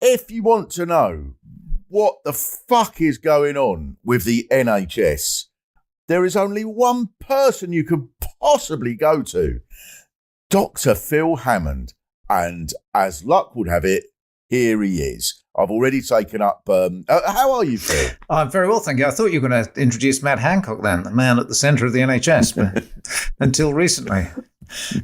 if you want to know what the fuck is going on with the NHS, there is only one person you can possibly go to, Dr. Phil Hammond. And as luck would have it, here he is. I've already taken up... how are you, Phil? I'm very well, thank you. I thought you were going to introduce Matt Hancock then, the man at the centre of the NHS, but until recently.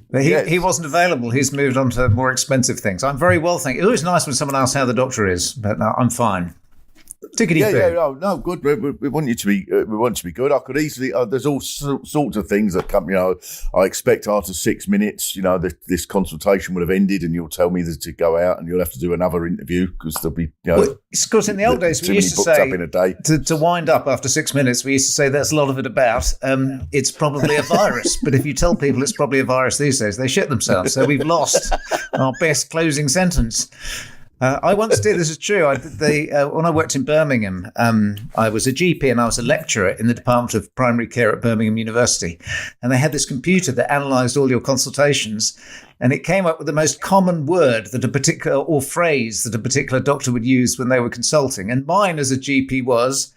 But he wasn't available. He's moved on to more expensive things. I'm very well, thank you. It's always nice when someone asks how the doctor is, but no, I'm fine. No, good. We want you to be. We want you to be good. I could easily. There's all sorts of things that come. I expect after 6 minutes, this consultation will have ended, and you'll tell me to go out, and you'll have to do another interview because there'll be. It's because in the old days we used to say up in a day. To wind up after 6 minutes, we used to say that's a lot of it about. It's probably a virus, but if you tell people it's probably a virus these days, they shit themselves. So we've lost our best closing sentence. I once did, this is true, when I worked in Birmingham, I was a GP and I was a lecturer in the Department of Primary Care at Birmingham University. And they had this computer that analysed all your consultations, and it came up with the most common word that a particular, or phrase that a particular doctor would use when they were consulting. And mine as a GP was,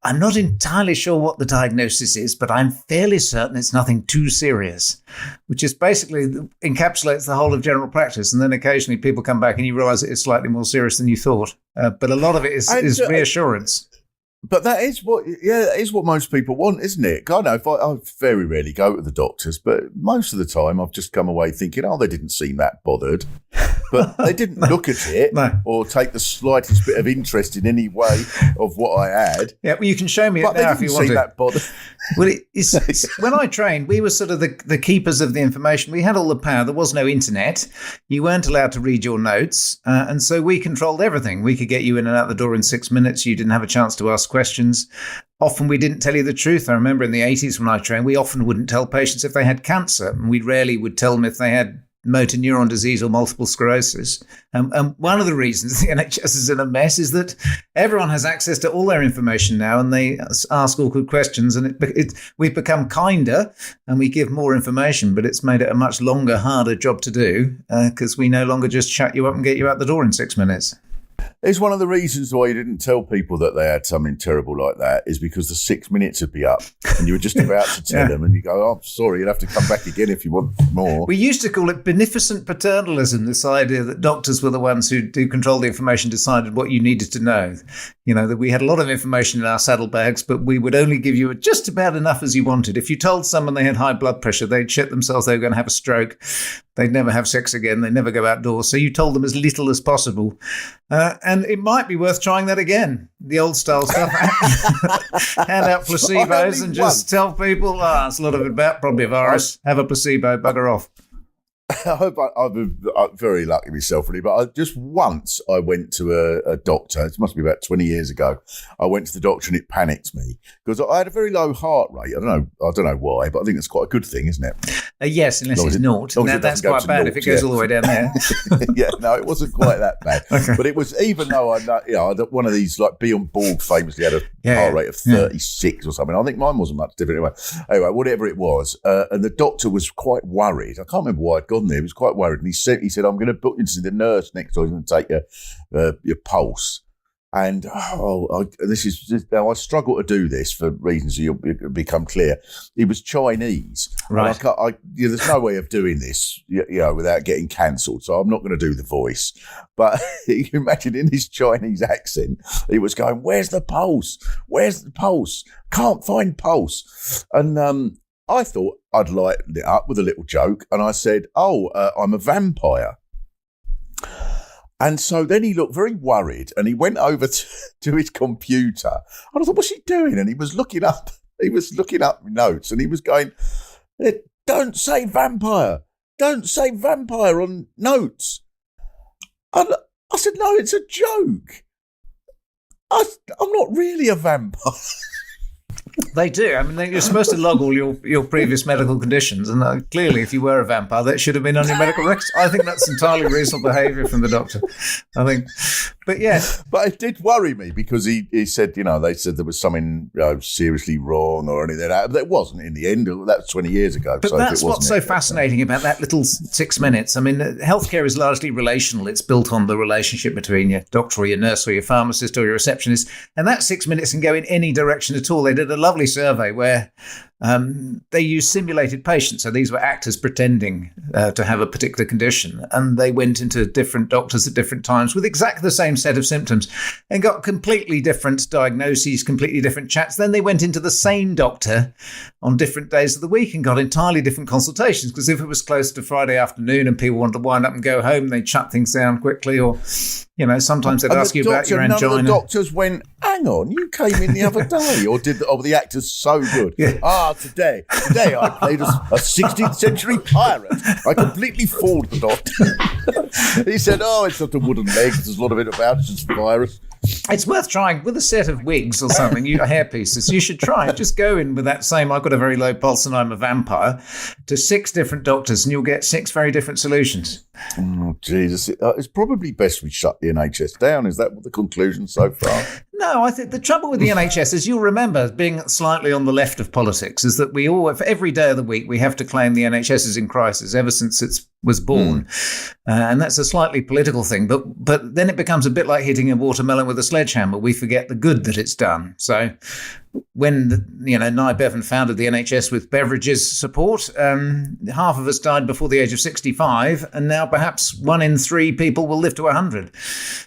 I'm not entirely sure what the diagnosis is, but I'm fairly certain it's nothing too serious, which is basically encapsulates the whole of general practice. And then occasionally people come back and you realise it is slightly more serious than you thought. But a lot of it is reassurance. But that is what most people want, isn't it? I know I very rarely go to the doctors, but most of the time I've just come away thinking, they didn't seem that bothered. But they didn't look at it or take the slightest bit of interest in any way of what I had. Yeah, well, you can show me it now if you want to. That bothered. Well, when I trained, we were sort of the keepers of the information. We had all the power. There was no internet. You weren't allowed to read your notes. And so we controlled everything. We could get you in and out the door in 6 minutes. You didn't have a chance to ask questions. Often we didn't tell you the truth. I remember in the 80s when I trained, we often wouldn't tell patients if they had cancer. And we rarely would tell them if they had motor neuron disease or multiple sclerosis. And one of the reasons the NHS is in a mess is that everyone has access to all their information now, and they ask awkward questions, and we've become kinder and we give more information, but it's made it a much longer, harder job to do because we no longer just shut you up and get you out the door in 6 minutes. It's one of the reasons why you didn't tell people that they had something terrible like that is because the 6 minutes would be up and you were just about to tell them and you go, oh, sorry, you'll have to come back again if you want more. We used to call it beneficent paternalism, this idea that doctors were the ones who do control the information, decided what you needed to know. That we had a lot of information in our saddlebags, but we would only give you just about enough as you wanted. If you told someone they had high blood pressure, they'd shit themselves, they were going to have a stroke. They'd never have sex again. They'd never go outdoors. So you told them as little as possible. And it might be worth trying that again. The old style stuff. Hand out placebos and just tell people, it's a lot of it about probably a virus. Have a placebo, bugger off. I hope I'm very lucky myself, really. But just once I went to a doctor. It must be about 20 years ago. I went to the doctor and it panicked me because I had a very low heart rate. I don't know why, but I think it's quite a good thing, isn't it? Yes, unless it's naught. That's quite bad if it goes all the way down there. Yeah, no, it wasn't quite that bad. Okay. But it was, even though one of these, like Bjorn Borg famously had a heart rate of 36 or something. I think mine wasn't much different anyway. Whatever it was, and the doctor was quite worried. I can't remember why I'd gone there. He was quite worried, and he said, "I'm going to book you to see the nurse next door. He's going to take your pulse." And I struggle to do this for reasons you'll become clear. He was Chinese, right? There's no way of doing this, without getting cancelled. So I'm not going to do the voice. But you can imagine in his Chinese accent, he was going, "Where's the pulse? Where's the pulse? Can't find pulse." And I thought I'd lighten it up with a little joke, and I said, I'm a vampire. And so then he looked very worried, and he went over to his computer, and I thought, what's he doing? And he was looking up notes, and he was going, "Don't say vampire. Don't say vampire on notes." And I said, "No, it's a joke. I'm not really a vampire." They do. I mean, you're supposed to log all your previous medical conditions, and clearly, if you were a vampire, that should have been on your medical records. I think that's entirely reasonable behaviour from the doctor. I think But yeah. But it did worry me because he said, they said there was something seriously wrong or anything. That wasn't in the end. That was 20 years ago. But so that's what's so fascinating about that little 6 minutes. I mean, healthcare is largely relational. It's built on the relationship between your doctor or your nurse or your pharmacist or your receptionist. And that 6 minutes can go in any direction at all. They did a lovely survey where they used simulated patients. So these were actors pretending to have a particular condition. And they went into different doctors at different times with exactly the same set of symptoms and got completely different diagnoses, completely different chats. Then they went into the same doctor on different days of the week and got entirely different consultations, because if it was close to Friday afternoon and people wanted to wind up and go home, they'd shut things down quickly, or sometimes they'd ask you about your angina. None of the doctors went, hang on, you came in the other day, or did the actor's so good? Yeah. Today I played a 16th century pirate. I completely fooled the doctor. He said, it's not the wooden legs, there's a lot of it about, it's just virus. It's worth trying with a set of wigs or something, hair pieces. You should try it. Just go in with that same, I've got a very low pulse and I'm a vampire, to 6 different doctors, and you'll get 6 very different solutions. Oh, Jesus. It's probably best we shut the NHS down. Is that what the conclusion so far? No, I think the trouble with the NHS, as you'll remember, being slightly on the left of politics, is that we all, for every day of the week, we have to claim the NHS is in crisis ever since it was born. And that's a slightly political thing. But then it becomes a bit like hitting a watermelon with a sledgehammer. We forget the good that it's done. So when, Nye Bevan founded the NHS with Beveridge's support, half of us died before the age of 65, and now perhaps 1 in 3 people will live to 100.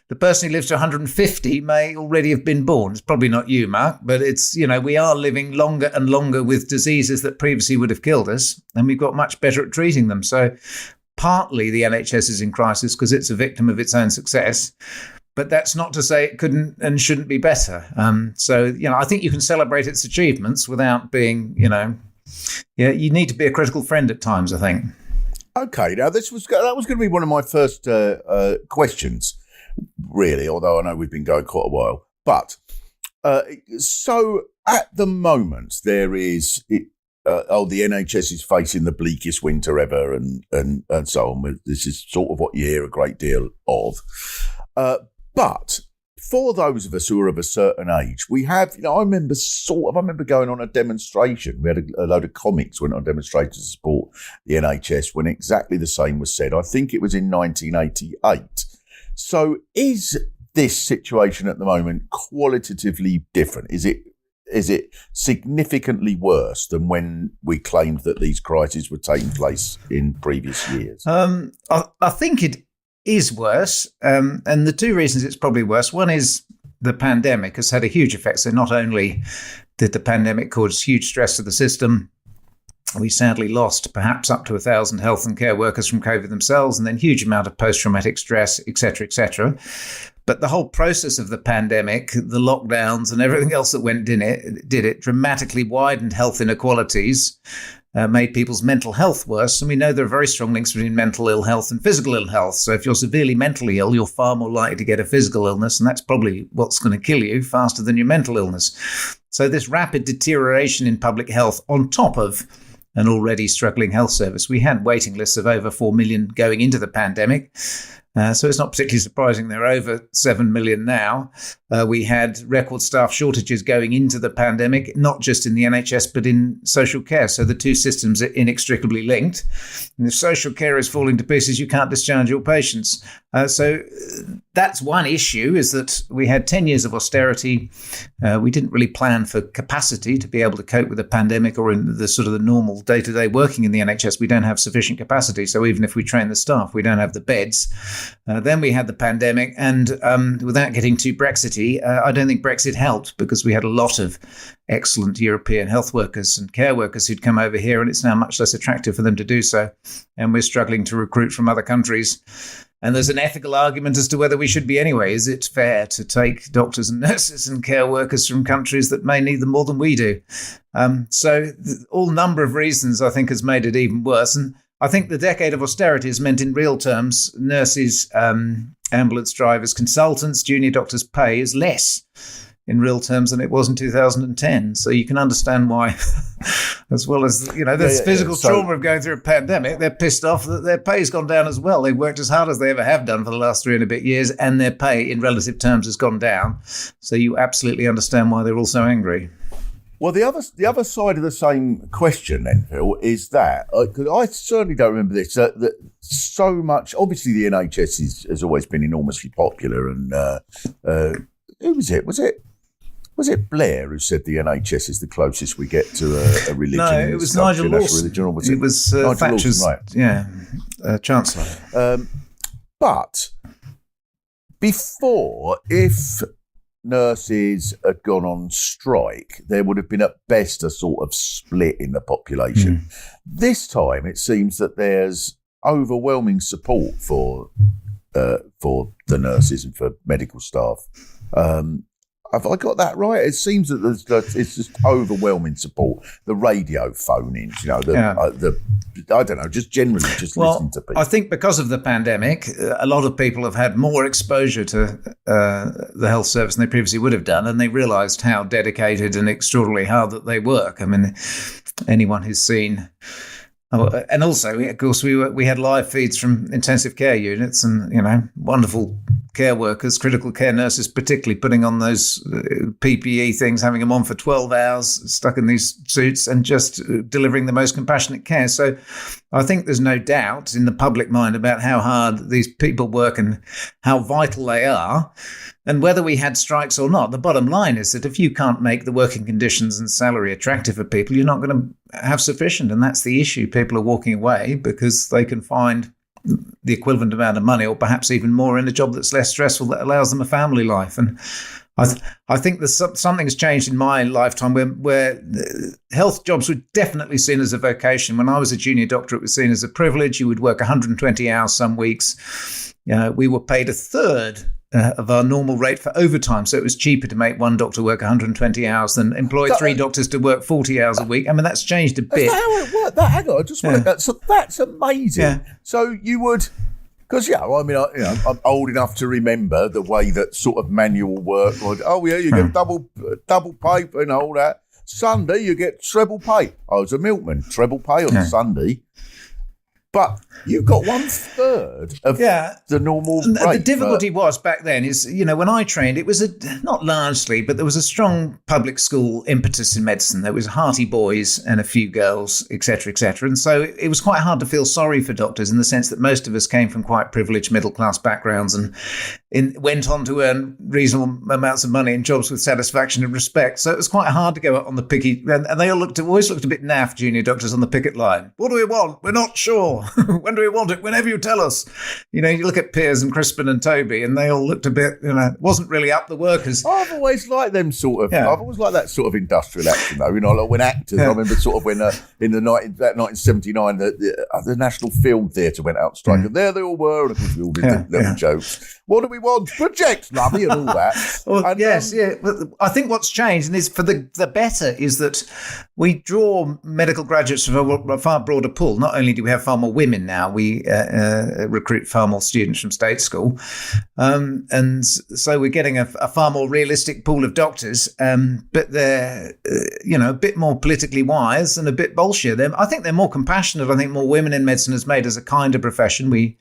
The person who lives to 150 may already have been born. It's probably not you, Mark, but it's, we are living longer and longer with diseases that previously would have killed us, and we've got much better at treating them. So partly the NHS is in crisis because it's a victim of its own success. But that's not to say it couldn't and shouldn't be better. I think you can celebrate its achievements without being, you need to be a critical friend at times, I think. Okay, now that was going to be one of my first questions, really, although I know we've been going quite a while. But so at the moment, there is, the NHS is facing the bleakest winter ever and so on. This is sort of what you hear a great deal of. But for those of us who are of a certain age, we have, I remember going on a demonstration. We had a load of comics went on a demonstration to support the NHS when exactly the same was said. I think it was in 1988. So is this situation at the moment qualitatively different? Is it significantly worse than when we claimed that these crises were taking place in previous years? I think it is worse. And the 2 reasons it's probably worse. One is the pandemic has had a huge effect. So not only did the pandemic cause huge stress to the system, we sadly lost perhaps up to 1,000 health and care workers from COVID themselves, and then huge amount of post-traumatic stress, et cetera, et cetera. But the whole process of the pandemic, the lockdowns and everything else that went in it, dramatically widened health inequalities, made people's mental health worse. And we know there are very strong links between mental ill health and physical ill health. So if you're severely mentally ill, you're far more likely to get a physical illness. And that's probably what's going to kill you faster than your mental illness. So this rapid deterioration in public health on top of an already struggling health service. We had waiting lists of over 4 million going into the pandemic. So it's not particularly surprising they're over 7 million now. We had record staff shortages going into the pandemic, not just in the NHS, but in social care. So the 2 systems are inextricably linked. And if social care is falling to pieces, you can't discharge your patients. So that's one issue, is that we had 10 years of austerity. We didn't really plan for capacity to be able to cope with a pandemic, or in the sort of the normal day-to-day working in the NHS. We don't have sufficient capacity. So even if we train the staff, we don't have the beds. Then we had the pandemic, and without getting too Brexity, I don't think Brexit helped, because we had a lot of excellent European health workers and care workers who'd come over here, and it's now much less attractive for them to do so. And we're struggling to recruit from other countries. And there's an ethical argument as to whether we should be anyway. Is it fair to take doctors and nurses and care workers from countries that may need them more than we do? All number of reasons, I think, has made it even worse. And I think the decade of austerity has meant, in real terms, nurses, ambulance drivers, consultants, junior doctors' pay is less. in real terms than it was in 2010. So you can understand why, as well as, there's physical trauma of going through a pandemic, they're pissed off that their pay's gone down as well. They've worked as hard as they ever have done for the last 3 and a bit years, and their pay in relative terms has gone down. So you absolutely understand why they're all so angry. Well, the other side of the same question, then, Phil, is that because I certainly don't remember this. That so much, obviously, the NHS has always been enormously popular, and who was it? Was it Blair who said the NHS is the closest we get to a religion? No, it was Nigel Lawson. It was Thatcher's, right? Chancellor. But before, if nurses had gone on strike, there would have been at best a sort of split in the population. This time, it seems that there's overwhelming support for the nurses and for medical staff. Have I got that right? It seems that it's just overwhelming support. The radio phone-ins, I don't know, just generally listening to people. I think because of the pandemic, a lot of people have had more exposure to the health service than they previously would have done, and they realised how dedicated and extraordinarily hard that they work. I mean, anyone who's seen... and also, of course, we had live feeds from intensive care units and, wonderful care workers, critical care nurses, particularly putting on those PPE things, having them on for 12 hours, stuck in these suits and just delivering the most compassionate care. So I think there's no doubt in the public mind about how hard these people work and how vital they are. And whether we had strikes or not, the bottom line is that if you can't make the working conditions and salary attractive for people, you're not going to have sufficient. And that's the issue. People are walking away because they can find the equivalent amount of money or perhaps even more in a job that's less stressful, that allows them a family life. And I think there's something's changed in my lifetime where health jobs were definitely seen as a vocation. When I was a junior doctor, it was seen as a privilege. You would work 120 hours some weeks. We were paid a third of our normal rate for overtime. So it was cheaper to make one doctor work 120 hours than employ 3 doctors to work 40 hours a week. I mean, that's changed a bit. Is that how it worked? Hang on, I just want to... So that's amazing. Yeah. So you would... Because, I'm old enough to remember the way that sort of manual work would... Oh, yeah, you get double pay and all that. Sunday, you get treble pay. I was a milkman, treble pay on Sunday. But you got 1/3 of the normal rate. The difficulty was back then is, when I trained, it was not largely, but there was a strong public school impetus in medicine. There was hearty boys and a few girls, et cetera, et cetera. And so it was quite hard to feel sorry for doctors in the sense that most of us came from quite privileged middle-class backgrounds and went on to earn reasonable amounts of money in jobs with satisfaction and respect. So it was quite hard to go out on the picket. And they always looked a bit naff, junior doctors on the picket line. What do we want? We're not sure. When do we want it? Whenever you tell us. You look at Piers and Crispin and Toby, and they all looked a bit, it wasn't really up the workers. I've always liked them sort of. I've always liked that sort of industrial action, though. Like when actors, I remember sort of when in the 1979, the National Film Theatre went out strike, and there they all were, and of course we all did little jokes. What do we want? Projects, lovey, and all that. Well, and, But I think what's changed, and is for the better, is that we draw medical graduates from a far broader pool. Not only do we have far more women now, we recruit far more students from state school. And so we're getting a far more realistic pool of doctors, but they're, a bit more politically wise and a bit bolshier. I think they're more compassionate. I think more women in medicine has made us a kinder profession. We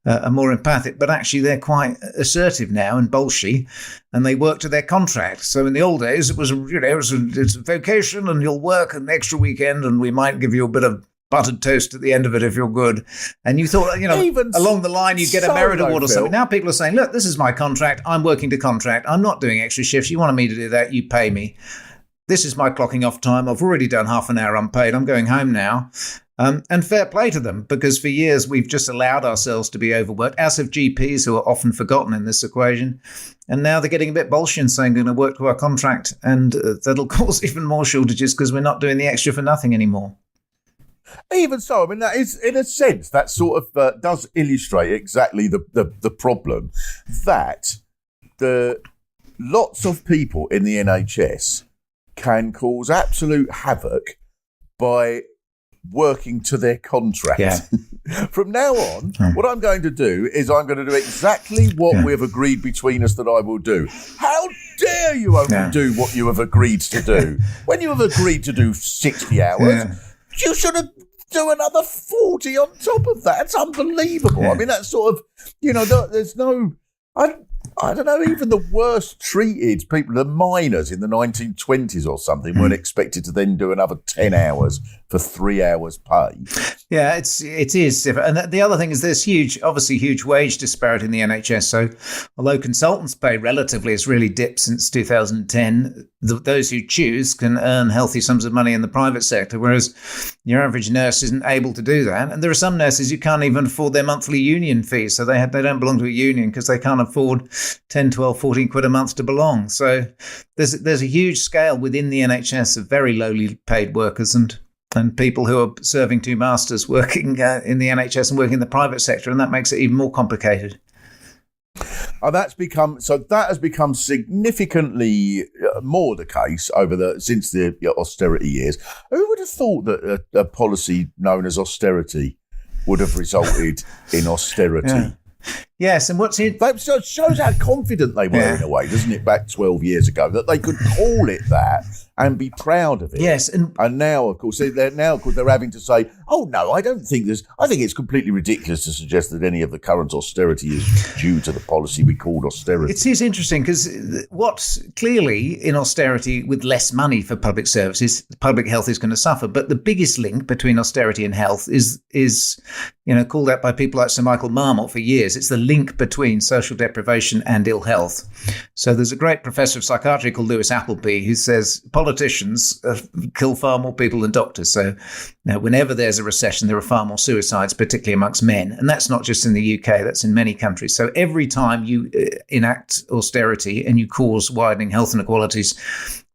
are more empathic, but actually they're quite assertive now and bolshy, and they work to their contract. So in the old days, it was, it's a vocation and you'll work an extra weekend and we might give you a bit of buttered toast at the end of it if you're good. And you thought, even along the line, you'd get a merit award or something. Now people are saying, look, this is my contract. I'm working to contract. I'm not doing extra shifts. You wanted me to do that. You pay me. This is my clocking off time. I've already done half an hour unpaid. I'm going home now. And fair play to them, because for years we've just allowed ourselves to be overworked, as have GPs, who are often forgotten in this equation. And now they're getting a bit bolshy and saying, going to work to our contract. And that'll cause even more shortages because we're not doing the extra for nothing anymore. Even so, I mean, that is, in a sense, that sort of does illustrate exactly the problem, that the lots of people in the NHS can cause absolute havoc by working to their contract. Yeah. From now on, what I'm going to do is I'm going to do exactly what we have agreed between us that I will do. How dare you only do what you have agreed to do? When you have agreed to do 60 hours, you should have do another 40 on top of that. It's unbelievable. I mean, that's sort of, there's no... I don't know, even the worst treated people, the miners in the 1920s or something, weren't expected to then do another 10 hours for 3 hours pay. Yeah, it is different. And the other thing is there's obviously huge wage disparity in the NHS. So although consultants' pay relatively has really dipped since 2010, those who choose can earn healthy sums of money in the private sector, whereas your average nurse isn't able to do that. And there are some nurses who can't even afford their monthly union fees. So they don't belong to a union because they can't afford 10, 12, 14 quid a month to belong. So there's a huge scale within the NHS of very lowly paid workers and people who are serving two masters working in the NHS and working in the private sector. And that makes it even more complicated. That has become significantly more the case since the austerity years. Who would have thought that a policy known as austerity would have resulted in austerity? Yeah. Yes, and that shows how confident they were in a way, doesn't it? Back 12 years ago, that they could call it that and be proud of it. Yes, and now, of course, they're having to say, "Oh no, I don't think this." I think it's completely ridiculous to suggest that any of the current austerity is due to the policy we called austerity. It is interesting because what's clearly in austerity with less money for public services, public health is going to suffer. But the biggest link between austerity and health is called out by people like Sir Michael Marmot for years. It's the link between social deprivation and ill health. So there's a great professor of psychiatry called Lewis Appleby who says politicians kill far more people than doctors. So whenever there's a recession, there are far more suicides, particularly amongst men. And that's not just in the UK, that's in many countries. So every time you enact austerity and you cause widening health inequalities,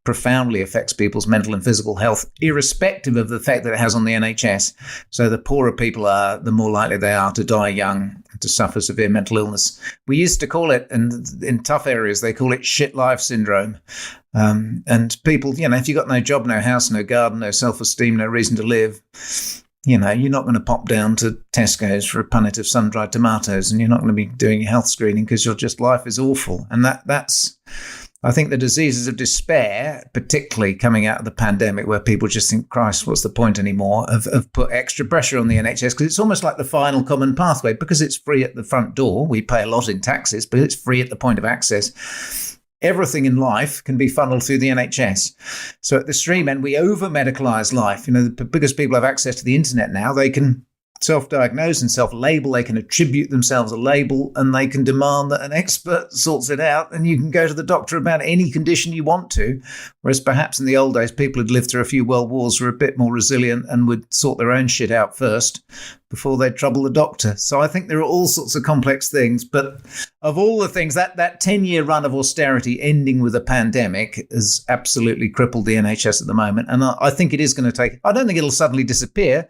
profoundly affects people's mental and physical health, irrespective of the effect that it has on the NHS. So the poorer people are, the more likely they are to die young, to suffer severe mental illness. We used to call it, and in tough areas, they call it shit life syndrome. And people, if you've got no job, no house, no garden, no self-esteem, no reason to live, you're not going to pop down to Tesco's for a punnet of sun-dried tomatoes, and you're not going to be doing your health screening because life is awful. And that's... I think the diseases of despair, particularly coming out of the pandemic, where people just think, Christ, what's the point anymore, have put extra pressure on the NHS, because it's almost like the final common pathway. Because it's free at the front door, we pay a lot in taxes, but it's free at the point of access. Everything in life can be funneled through the NHS. So at the extreme end, we over-medicalise life. Because people have access to the internet now, they can self-diagnose and self-label. They can attribute themselves a label, and they can demand that an expert sorts it out, and you can go to the doctor about any condition you want to. Whereas perhaps in the old days, people who'd lived through a few world wars were a bit more resilient and would sort their own shit out first before they'd trouble the doctor. So I think there are all sorts of complex things. But of all the things, that 10-year run of austerity ending with a pandemic has absolutely crippled the NHS at the moment. And I think it is going to take, I don't think it'll suddenly disappear,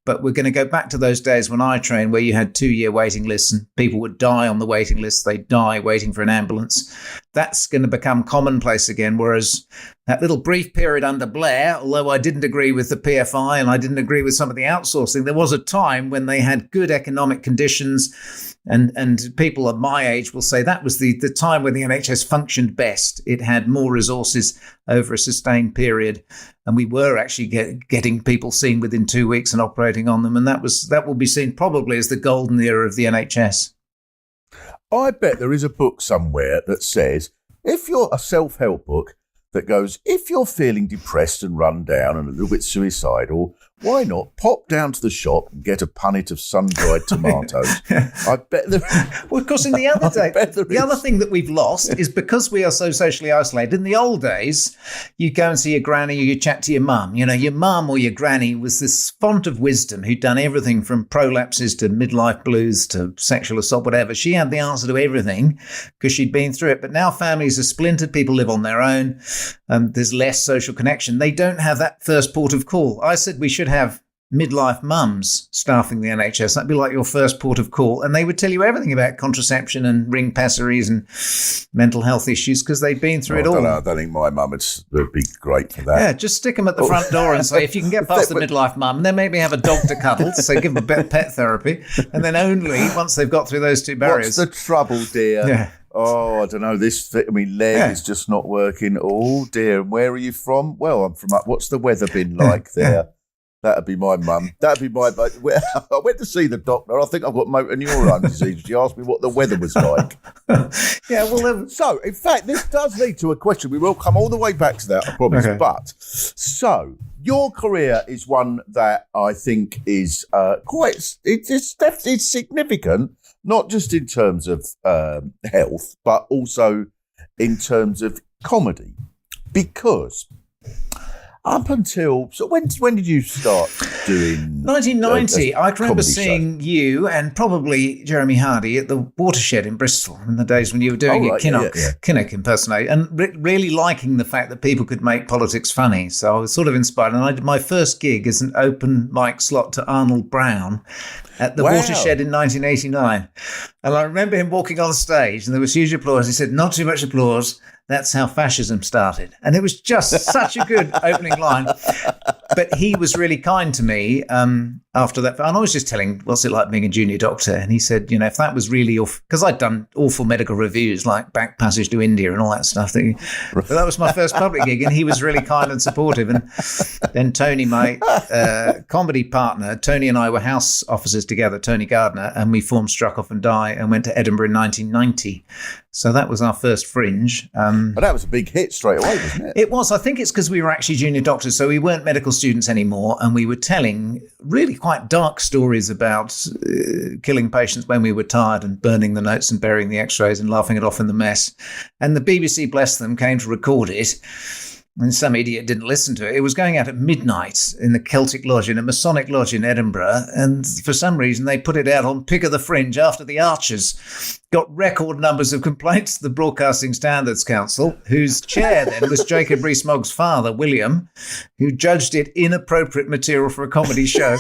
but we're going to go back to those days when I trained, where you had 2-year waiting lists and people would die on the waiting list. They'd die waiting for an ambulance. That's going to become commonplace again. Whereas that little brief period under Blair, although I didn't agree with the PFI and I didn't agree with some of the outsourcing, there was a time when they had good economic conditions. And people of my age will say that was the time when the NHS functioned best. It had more resources over a sustained period, and we were actually getting people seen within 2 weeks and operating on them. And that will be seen probably as the golden era of the NHS. I bet there is a book somewhere that says, if you're a self-help book that goes, if you're feeling depressed and run down and a little bit suicidal, why not pop down to the shop and get a punnet of sun-dried tomatoes? I bet there. Well, of course, in the other day, the other thing that we've lost is because we are so socially isolated. In the old days, you'd go and see your granny or you'd chat to your mum. Your mum or your granny was this font of wisdom who'd done everything from prolapses to midlife blues to sexual assault, whatever. She had the answer to everything because she'd been through it. But now families are splintered. People live on their own. There's less social connection. They don't have that first port of call. I said we should have midlife mums staffing the NHS. That'd be like your first port of call. And they would tell you everything about contraception and ring pessaries and mental health issues because they'd been through it all. I don't think my mum would be great for that. Yeah, just stick them at the front door and say, if you can get past the midlife mum, and then maybe have a dog to cuddle, so give them a bit of pet therapy. And then only once they've got through those two barriers. What's the trouble, dear? Yeah. Oh, I don't know. Leg is just not working. Oh, dear. And where are you from? Well, I'm from up. What's the weather been like there? That'd be my mum. That'd be my. I went to see the doctor. I think I've got motor neurone disease. She asked me what the weather was like. Yeah, well. So, in fact, this does lead to a question. We will come all the way back to that, I promise. Okay. But so your career is one that I think is it's significant, not just in terms of health, but also in terms of comedy, because. Up until when did you start doing 1990? I can remember seeing you and probably Jeremy Hardy at the Watershed in Bristol in the days when you were doing Kinnock impersonate, and really liking the fact that people could make politics funny. So I was sort of inspired, and I did my first gig as an open mic slot to Arnold Brown at the Watershed in 1989. And I remember him walking on stage, and there was huge applause. He said, "Not too much applause. That's how fascism started." And it was just such a good opening line. But he was really kind to me after that. And I was just telling, what's it like being a junior doctor? And he said, if that was really because I'd done awful medical reviews like Back Passage to India and all that stuff. But that was my first public gig, and he was really kind and supportive. And then Tony, my comedy partner, Tony and I were house officers together, Tony Gardner, and we formed Struck Off and Die and went to Edinburgh in 1990. So that was our first Fringe. But that was a big hit straight away, wasn't it? It was. I think it's because we were actually junior doctors, so we weren't medical students anymore, and we were telling really quite dark stories about killing patients when we were tired and burning the notes and burying the x-rays and laughing it off in the mess. And the BBC, bless them, came to record it. And some idiot didn't listen to it. It was going out at midnight in the Celtic Lodge, in a Masonic lodge in Edinburgh. And for some reason, they put it out on Pick of the Fringe after the Archers. Got record numbers of complaints to the Broadcasting Standards Council, whose chair then was Jacob Rees-Mogg's father, William, who judged it inappropriate material for a comedy show.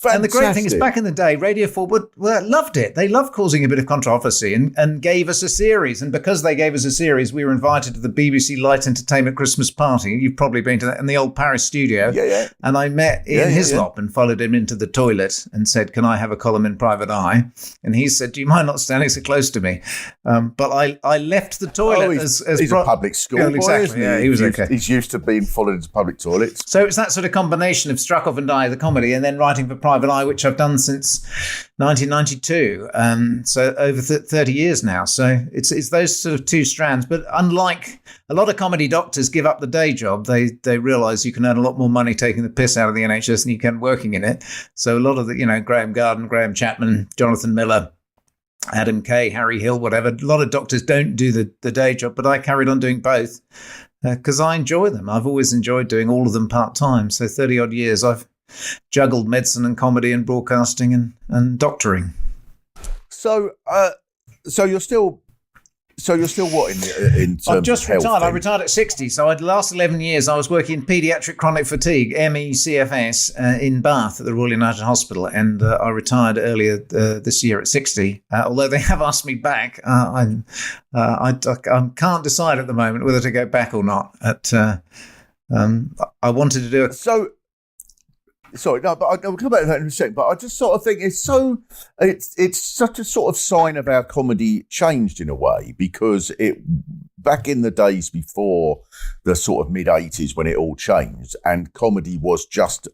Fantastic. And the great thing is, back in the day, Radio 4 loved it. They loved causing a bit of controversy and gave us a series. And because they gave us a series, we were invited to the BBC Light Entertainment Christmas party. You've probably been to that in the old Paris studio. Yeah. And I met Ian Hislop and followed him into the toilet and said, "Can I have a column in Private Eye?" And he said, "Do you mind not standing so close to me?" But I left the toilet he's a public school boy, exactly. Isn't he? Yeah, he was okay. He's used to being followed into public toilets. So it's that sort of combination of Struck Off and Die, the comedy, and then writing for Private Eye, which I've done since 1992. So over 30 years now. So it's those sort of two strands. But unlike a lot of comedy doctors give up the day job, they realise you can earn a lot more money taking the piss out of the NHS than you can working in it. So a lot of the, Graham Garden, Graham Chapman, Jonathan Miller, Adam Kay, Harry Hill, whatever. A lot of doctors don't do the day job, but I carried on doing both because I enjoy them. I've always enjoyed doing all of them part-time. So 30 odd years I've juggled medicine and comedy and broadcasting and doctoring. So you're still what in terms I've just of health? retired. I retired at 60. So the last 11 years I was working in paediatric chronic fatigue, MECFS, in Bath at the Royal United Hospital, and I retired earlier this year at 60. Although they have asked me back, I can't decide at the moment whether to go back or not. I wanted to do it. Sorry, no, but I'll come back to that in a second. But I just sort of think it's such a sort of sign of how comedy changed in a way, because back in the days before the sort of mid-'80s when it all changed, and comedy was just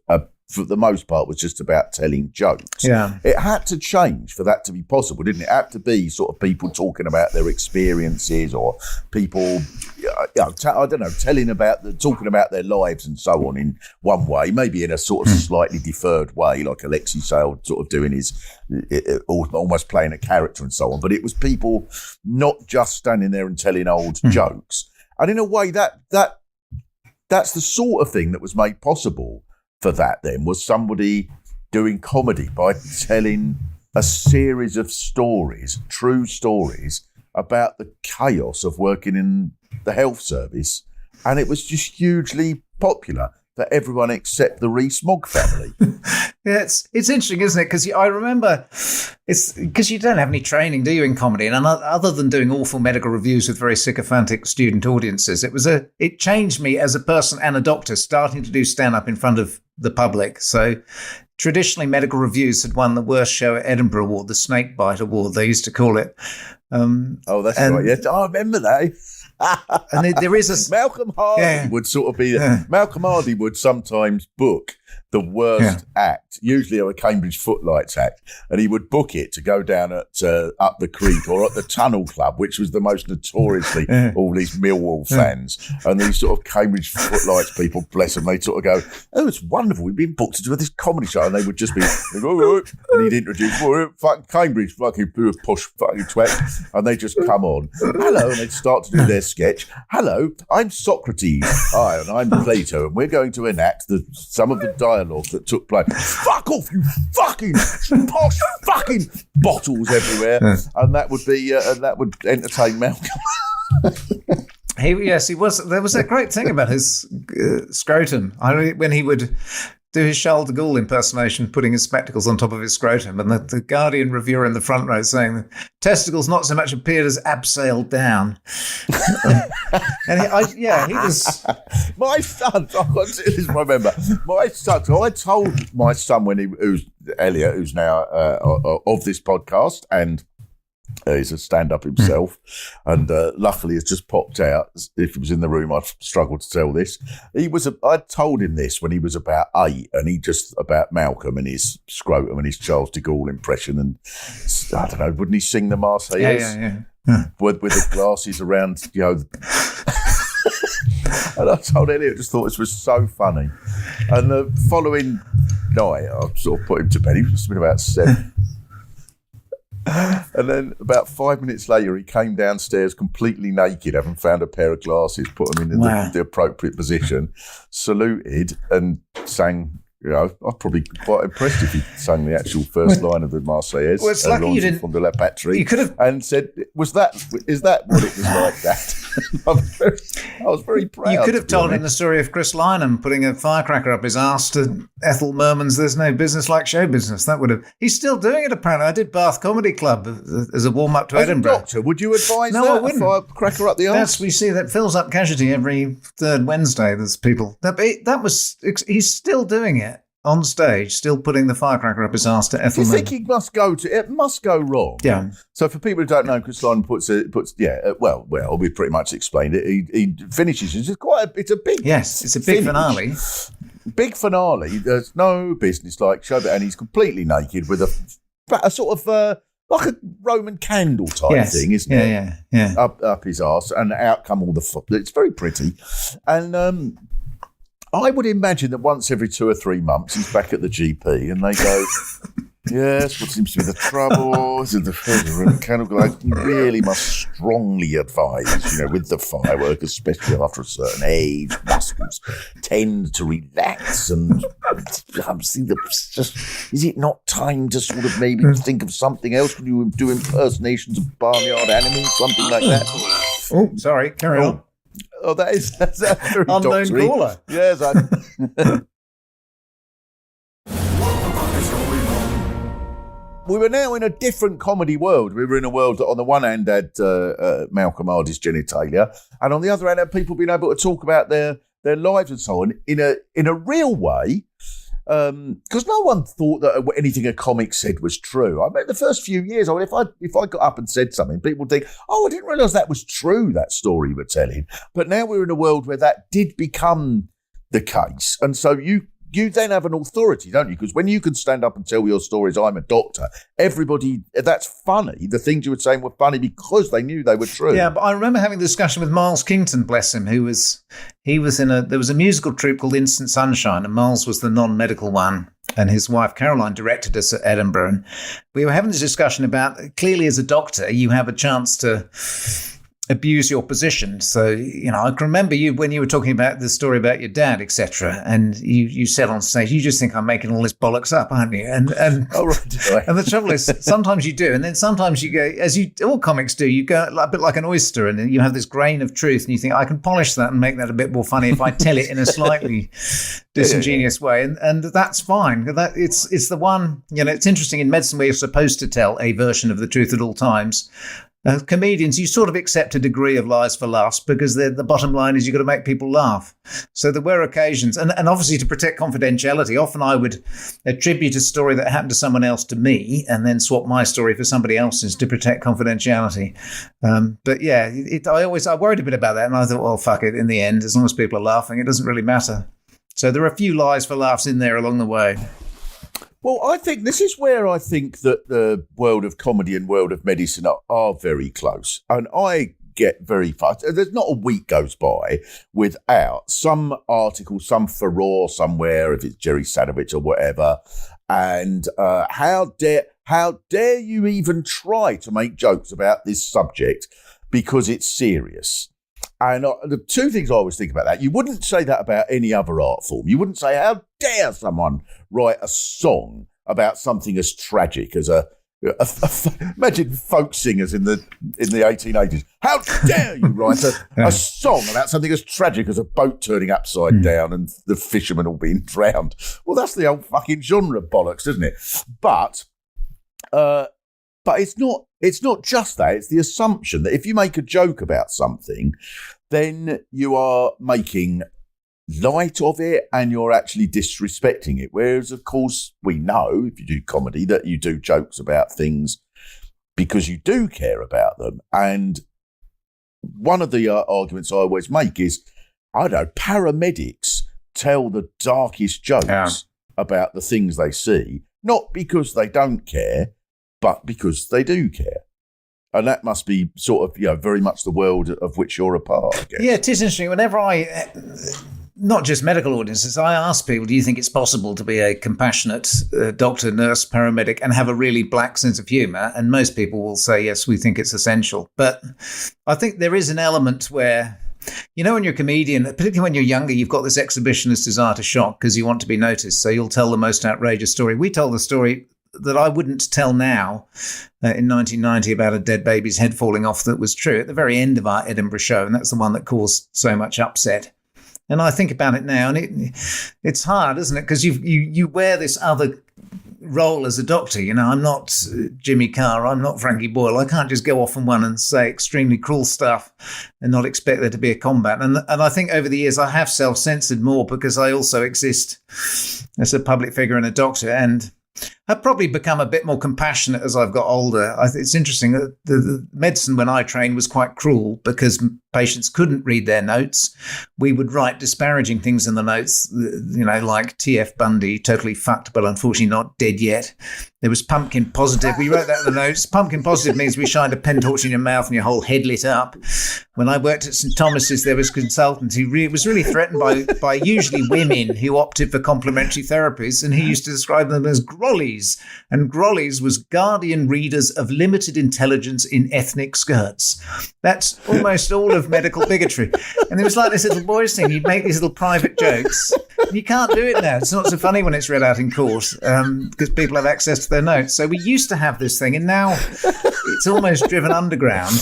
for the most part, was just about telling jokes. Yeah. It had to change for that to be possible, didn't it? It had to be sort of people talking about their experiences, or people, talking about their lives and so on in one way, maybe in a sort of slightly deferred way, like Alexei Sayle sort of doing his, almost playing a character and so on. But it was people not just standing there and telling old jokes. And in a way, that's the sort of thing that was made possible for that then, was somebody doing comedy by telling a series of stories, true stories, about the chaos of working in the health service. And it was just hugely popular. for everyone except the Rees-Mogg family. Yeah, it's interesting, isn't it? Because I remember it's because you don't have any training, do you, in comedy? And other than doing awful medical reviews with very sycophantic student audiences, it changed me as a person and a doctor, starting to do stand-up in front of the public. So traditionally, medical reviews had won the worst show at Edinburgh Award, the Snakebite Award, they used to call it. That's right. Yes, I remember that. And there is Malcolm Hardy would sort of be. Malcolm Hardy would sometimes book the worst act, usually a Cambridge Footlights act, and he would book it to go down at Up the Creek or at the Tunnel Club, which was the most notoriously all these Millwall fans and these sort of Cambridge Footlights people, bless them, they sort of go, "Oh, it's wonderful, we've been booked to do this comedy show," and they would just be, and he'd introduce, "Fucking Cambridge, fucking push, fucking twat," and they just come on, "Hello," and they'd start to do their sketch. "Hello, I'm Socrates, and I'm Plato, and we're going to enact some of the dialogue that took place." "Fuck off, you fucking posh fucking bottles everywhere," and that would be that would entertain Malcolm. He was. There was a great thing about his scrotum. When he would do his Charles de Gaulle impersonation, putting his spectacles on top of his scrotum, and the Guardian reviewer in the front row saying the testicles not so much appeared as abseiled down. And he was. My son, I remember, my son, so I told my son who's Elliot, who's now of this podcast, and he's a stand-up himself, and luckily has just popped out. If he was in the room, I'd struggle to tell this. I told him this when he was about 8, and he just about Malcolm and his scrotum and his Charles de Gaulle impression, and I don't know, wouldn't he sing the Marseillaise? Yeah. With the glasses around, And I told Elliot, just thought this was so funny. And the following night, I sort of put him to bed. He must have been about 7. And then about 5 minutes later, he came downstairs completely naked, having found a pair of glasses, put them in the appropriate position, saluted and sang. I'm probably quite impressed if he sang the actual first line of the Marseillaise. Well, it's lucky you didn't. From de la Patrie. You could have, and said, "Is that what it was like?" That I was very proud. You could have told him the story of Chris Lynham putting a firecracker up his arse to Ethel Merman's "There's no business like show business." That would have. He's still doing it apparently. I did Bath Comedy Club as a warm up to Edinburgh. A doctor, would you advise no, that? I wouldn't. A firecracker up the arse? We see that fills up Casualty every third Wednesday. There's people. He's still doing it. On stage, still putting the firecracker up his arse to Ethel. Do you think it must go wrong? Yeah. So for people who don't know, Chris Lynham we pretty much explained it. He finishes. It's a big. Yes, it's a big finale. Big finale. There's no business like show, and he's completely naked with a sort of like a Roman candle type thing, isn't it? Yeah. Up his arse, and out come all the. It's very pretty, and I would imagine that once every 2 or 3 months he's back at the GP and they go, "Yes, what seems to be the trouble? Is it the candle? I really must strongly advise, with the firework, especially after a certain age, muscles tend to relax and is it not time to sort of maybe think of something else? Can you do impersonations of barnyard animals, something like that?" Oh, sorry, carry on. Oh, that's very unknown doctory. Caller. Yes, we were now in a different comedy world. We were in a world that on the one hand had Malcolm Hardy's genitalia, and on the other hand had people being able to talk about their lives and so on in a real way. Because no one thought that anything a comic said was true. I mean, the first few years, if I got up and said something, people would think, "Oh, I didn't realise that was true, that story you were telling." But now we're in a world where that did become the case. And so you then have an authority, don't you? Because when you can stand up and tell your stories, "I'm a doctor," everybody, that's funny. The things you were saying were funny because they knew they were true. Yeah, but I remember having a discussion with Miles Kington, bless him, there was a musical troupe called Instant Sunshine, and Miles was the non-medical one, and his wife Caroline directed us at Edinburgh, and we were having this discussion about, clearly as a doctor, you have a chance to abuse your position. So, I can remember you when you were talking about the story about your dad, etc. And you said on stage, you just think I'm making all this bollocks up, aren't you? And Oh, right. and the trouble is, sometimes you do, and then sometimes you go, as all comics do, you go a bit like an oyster, and then you have this grain of truth, and you think, I can polish that and make that a bit more funny if I tell it in a slightly disingenuous way, and that's fine. That it's the one. It's interesting in medicine where you're supposed to tell a version of the truth at all times. Comedians, you sort of accept a degree of lies for laughs because the bottom line is you've got to make people laugh. So there were occasions, and obviously to protect confidentiality, often I would attribute a story that happened to someone else to me and then swap my story for somebody else's to protect confidentiality. But yeah, I worried a bit about that, and I thought, well, fuck it, in the end, as long as people are laughing, it doesn't really matter. So there are a few lies for laughs in there along the way. Well, I think this is where I think that the world of comedy and world of medicine are very close. And I get very fast. There's not a week goes by without some article, some furore somewhere, if it's Jerry Sadovich or whatever. And how dare you even try to make jokes about this subject because it's serious. And the two things I always think about that, you wouldn't say that about any other art form. You wouldn't say, how dare someone write a song about something as tragic as imagine folk singers in the 1880s. How dare you write a song about something as tragic as a boat turning upside down and the fishermen all being drowned? Well, that's the old fucking genre bollocks, isn't it? But it's not just that. It's the assumption that if you make a joke about something, then you are making light of it and you're actually disrespecting it. Whereas, of course, we know, if you do comedy, that you do jokes about things because you do care about them. And one of the arguments I always make is, I don't know, paramedics tell the darkest jokes about the things they see, not because they don't care, but because they do care. And that must be sort of, very much the world of which you're a part, I guess. Yeah, it is interesting. Whenever not just medical audiences, I ask people, do you think it's possible to be a compassionate doctor, nurse, paramedic and have a really black sense of humour? And most people will say, yes, we think it's essential. But I think there is an element where, when you're a comedian, particularly when you're younger, you've got this exhibitionist desire to shock because you want to be noticed. So you'll tell the most outrageous story. We told the story that I wouldn't tell now in 1990 about a dead baby's head falling off that was true at the very end of our Edinburgh show. And that's the one that caused so much upset. And I think about it now, and it's hard, isn't it? Because you wear this other role as a doctor. I'm not Jimmy Carr. I'm not Frankie Boyle. I can't just go off on one and say extremely cruel stuff and not expect there to be a combat. And I think over the years I have self-censored more because I also exist as a public figure and a doctor, and I've probably become a bit more compassionate as I've got older. It's interesting that the medicine when I trained was quite cruel because patients couldn't read their notes. We would write disparaging things in the notes, like T.F. Bundy, totally fucked, but unfortunately not dead yet. There was pumpkin positive. We wrote that in the notes. Pumpkin positive means we shined a pen torch in your mouth and your whole head lit up. When I worked at St Thomas's, there was a consultant who was really threatened by usually women who opted for complementary therapies, and he used to describe them as grollies. And grollies was guardian readers of limited intelligence in ethnic skirts. That's almost all of medical bigotry. And it was like this little boys thing. You'd make these little private jokes. You can't do it now. It's not so funny when it's read out in court because people have access to their notes. So we used to have this thing, and now it's almost driven underground.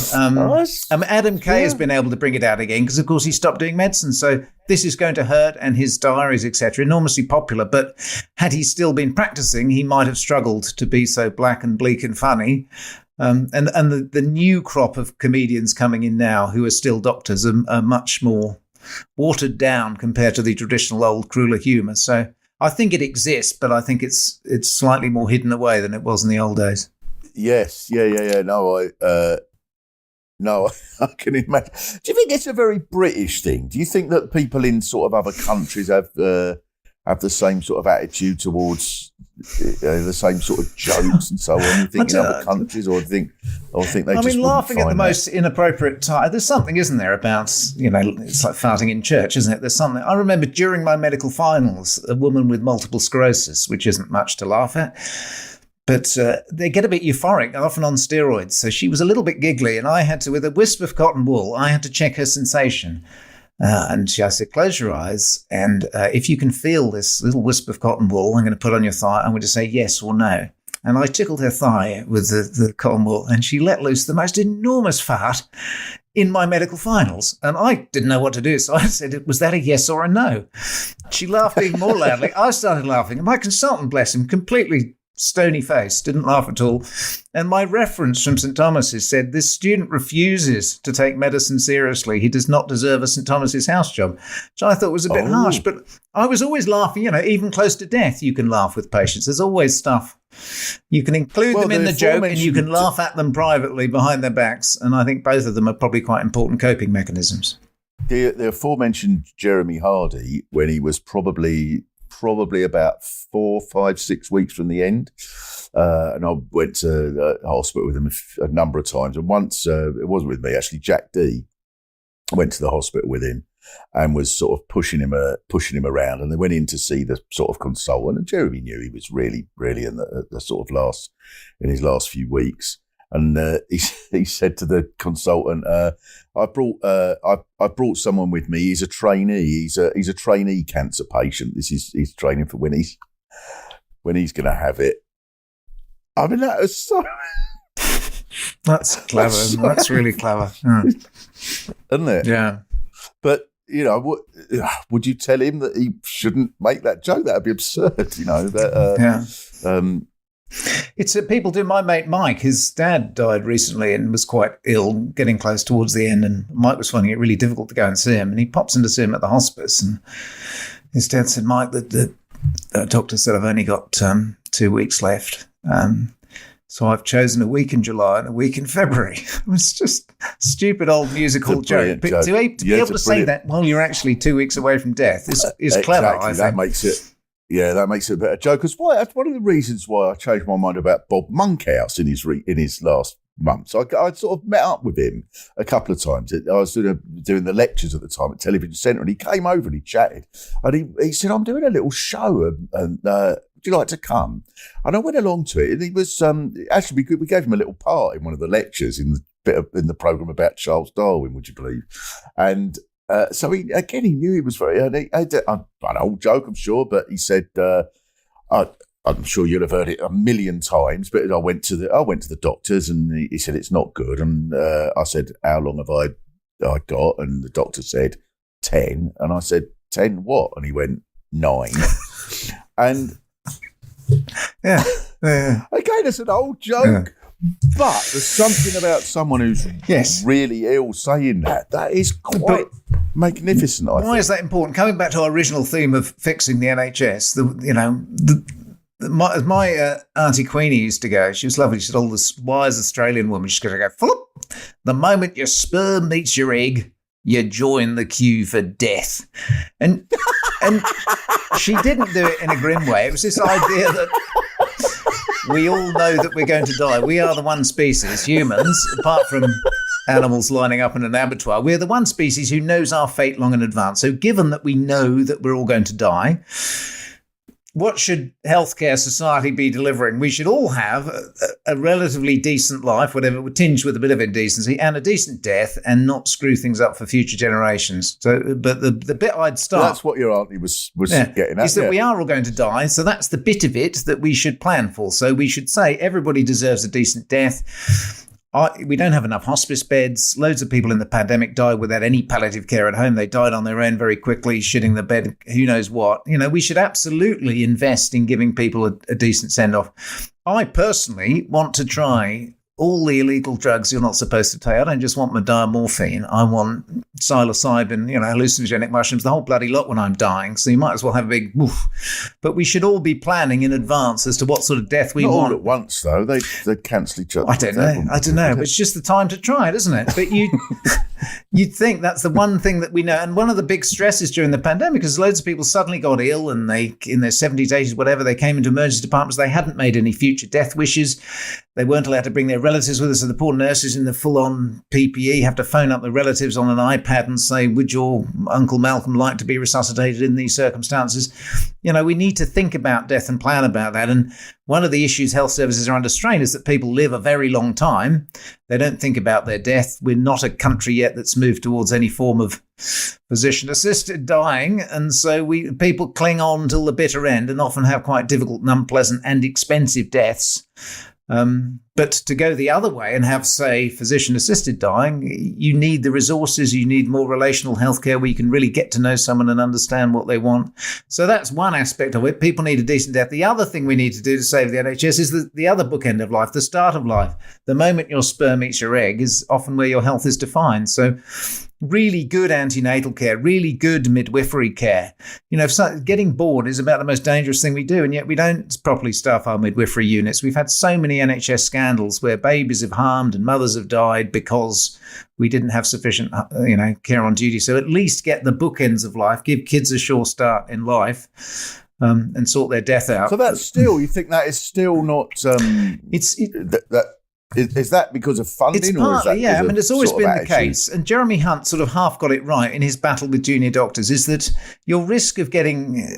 Adam Kay has been able to bring it out again because, of course, he stopped doing medicine. So this is going to hurt, and his diaries, etc., enormously popular. But had he still been practicing, he might have struggled to be so black and bleak and funny. And the new crop of comedians coming in now who are still doctors are much more watered down compared to the traditional old crueler humour. So I think it exists, but I think it's slightly more hidden away than it was in the old days. Yes, yeah. No, I can imagine. Do you think it's a very British thing? Do you think that people in sort of other countries have the same sort of attitude towards the same sort of jokes and so on? You think in other countries, or think they just laughing at the most inappropriate time. There's something, isn't there, about it's like farting in church, isn't it? There's something. I remember during my medical finals, a woman with multiple sclerosis, which isn't much to laugh at, But they get a bit euphoric, often on steroids. So she was a little bit giggly, and I had to, with a wisp of cotton wool, I had to check her sensation. I said, close your eyes, and if you can feel this little wisp of cotton wool, I'm going to put on your thigh. I'm going to say yes or no. And I tickled her thigh with the cotton wool, and she let loose the most enormous fart in my medical finals. And I didn't know what to do, so I said, was that a yes or a no? She laughed even more loudly. I started laughing, and my consultant, bless him, completely stony face, didn't laugh at all. And my reference from St. Thomas's said, this student refuses to take medicine seriously. He does not deserve a St. Thomas's house job, which I thought was a bit harsh. But I was always laughing, even close to death, you can laugh with patients. There's always stuff. You can include them in the joke, and you can laugh at them privately behind their backs. And I think both of them are probably quite important coping mechanisms. The aforementioned Jeremy Hardy, when he was probably about 4, 5, 6 weeks from the end. And I went to the hospital with him a number of times. And once, it wasn't with me, actually, Jack D went to the hospital with him and was sort of pushing him around. And they went in to see the sort of consultant. And Jeremy knew he was really, really in the sort of in his last few weeks. And he said to the consultant, "I brought someone with me. He's a trainee. He's a trainee cancer patient. He's training for when he's going to have it." I mean, that is so. That's clever. That's really clever, isn't it? Yeah. But would you tell him that he shouldn't make that joke? That'd be absurd. It's people do. My mate Mike, his dad died recently and was quite ill, getting close towards the end, and Mike was finding it really difficult to go and see him, and he pops in to see him at the hospice, and his dad said, "Mike, the doctor said I've only got 2 weeks left, so I've chosen a week in July and a week in February." It was just a stupid old musical joke. But to be able to say that while you're actually 2 weeks away from death is clever, I think. That makes it... Yeah, that makes it a better joke. Because that's one of the reasons why I changed my mind about Bob Monkhouse in his last months. I'd sort of met up with him a couple of times. I was doing the lectures at the time at Television Centre, and he came over and he chatted. And he said, "I'm doing a little show, and would you like to come?" And I went along to it, and he was actually we gave him a little part in one of the lectures in the programme about Charles Darwin, would you believe? And so he knew he was very. An old joke, I'm sure, but he said, "I'm sure you'll have heard it a million times." But I went to the doctors, and he said it's not good. And I said, "How long have I got?" And the doctor said 10. And I said, 10 what? And he went 9. And yeah. Again, it's an old joke. Yeah. But there's something about someone who's really ill saying that is quite magnificent. Why is that important? Coming back to our original theme of fixing the NHS, my Auntie Queenie used to go. She was lovely. She said, "All this wise Australian woman." She's going to go, "Flop! The moment your sperm meets your egg, you join the queue for death." And she didn't do it in a grim way. It was this idea that we all know that we're going to die. We are the one species, humans, apart from animals lining up in an abattoir. We're the one species who knows our fate long in advance. So given that we know that we're all going to die, what should healthcare society be delivering? We should all have a relatively decent life, whatever, tinged with a bit of indecency, and a decent death, and not screw things up for future generations. So, but the bit I'd start... Well, that's what your auntie was getting at. Is that we are all going to die, so that's the bit of it that we should plan for. So we should say everybody deserves a decent death. We don't have enough hospice beds. Loads of people in the pandemic died without any palliative care at home. They died on their own very quickly, shitting the bed, who knows what. We should absolutely invest in giving people a decent send-off. I personally want to try all the illegal drugs you're not supposed to take. I don't just want my diamorphine. I want psilocybin, hallucinogenic mushrooms, the whole bloody lot when I'm dying. So you might as well have a big woof. But we should all be planning in advance as to what sort of death we want. Not all at once, though. They cancel each other. I don't know. But it's just the time to try it, isn't it? But you'd think that's the one thing that we know. And one of the big stresses during the pandemic is loads of people suddenly got ill, and they, in their 70s, 80s, whatever, they came into emergency departments. They hadn't made any future death wishes. They weren't allowed to bring their relatives with us, so the poor nurses in the full-on PPE have to phone up the relatives on an iPad and say, "Would your Uncle Malcolm like to be resuscitated in these circumstances?" We need to think about death and plan about that. And one of the issues health services are under strain is that people live a very long time. They don't think about their death. We're not a country yet that's moved towards any form of physician-assisted dying. And so people cling on till the bitter end and often have quite difficult and unpleasant and expensive deaths. But to go the other way and have, say, physician-assisted dying, you need the resources, you need more relational healthcare where you can really get to know someone and understand what they want. So that's one aspect of it. People need a decent death. The other thing we need to do to save the NHS is the other bookend of life, the start of life. The moment your sperm meets your egg is often where your health is defined. So really good antenatal care, really good midwifery care. Getting born is about the most dangerous thing we do, and yet we don't properly staff our midwifery units. We've had so many NHS scandals where babies have harmed and mothers have died because we didn't have sufficient, care on duty. So at least get the bookends of life, give kids a sure start in life, and sort their death out. So that's still, you think that is still not? Is that because of funding? It's partly, or is that it's always been the case. And Jeremy Hunt sort of half got it right in his battle with junior doctors, is that your risk of getting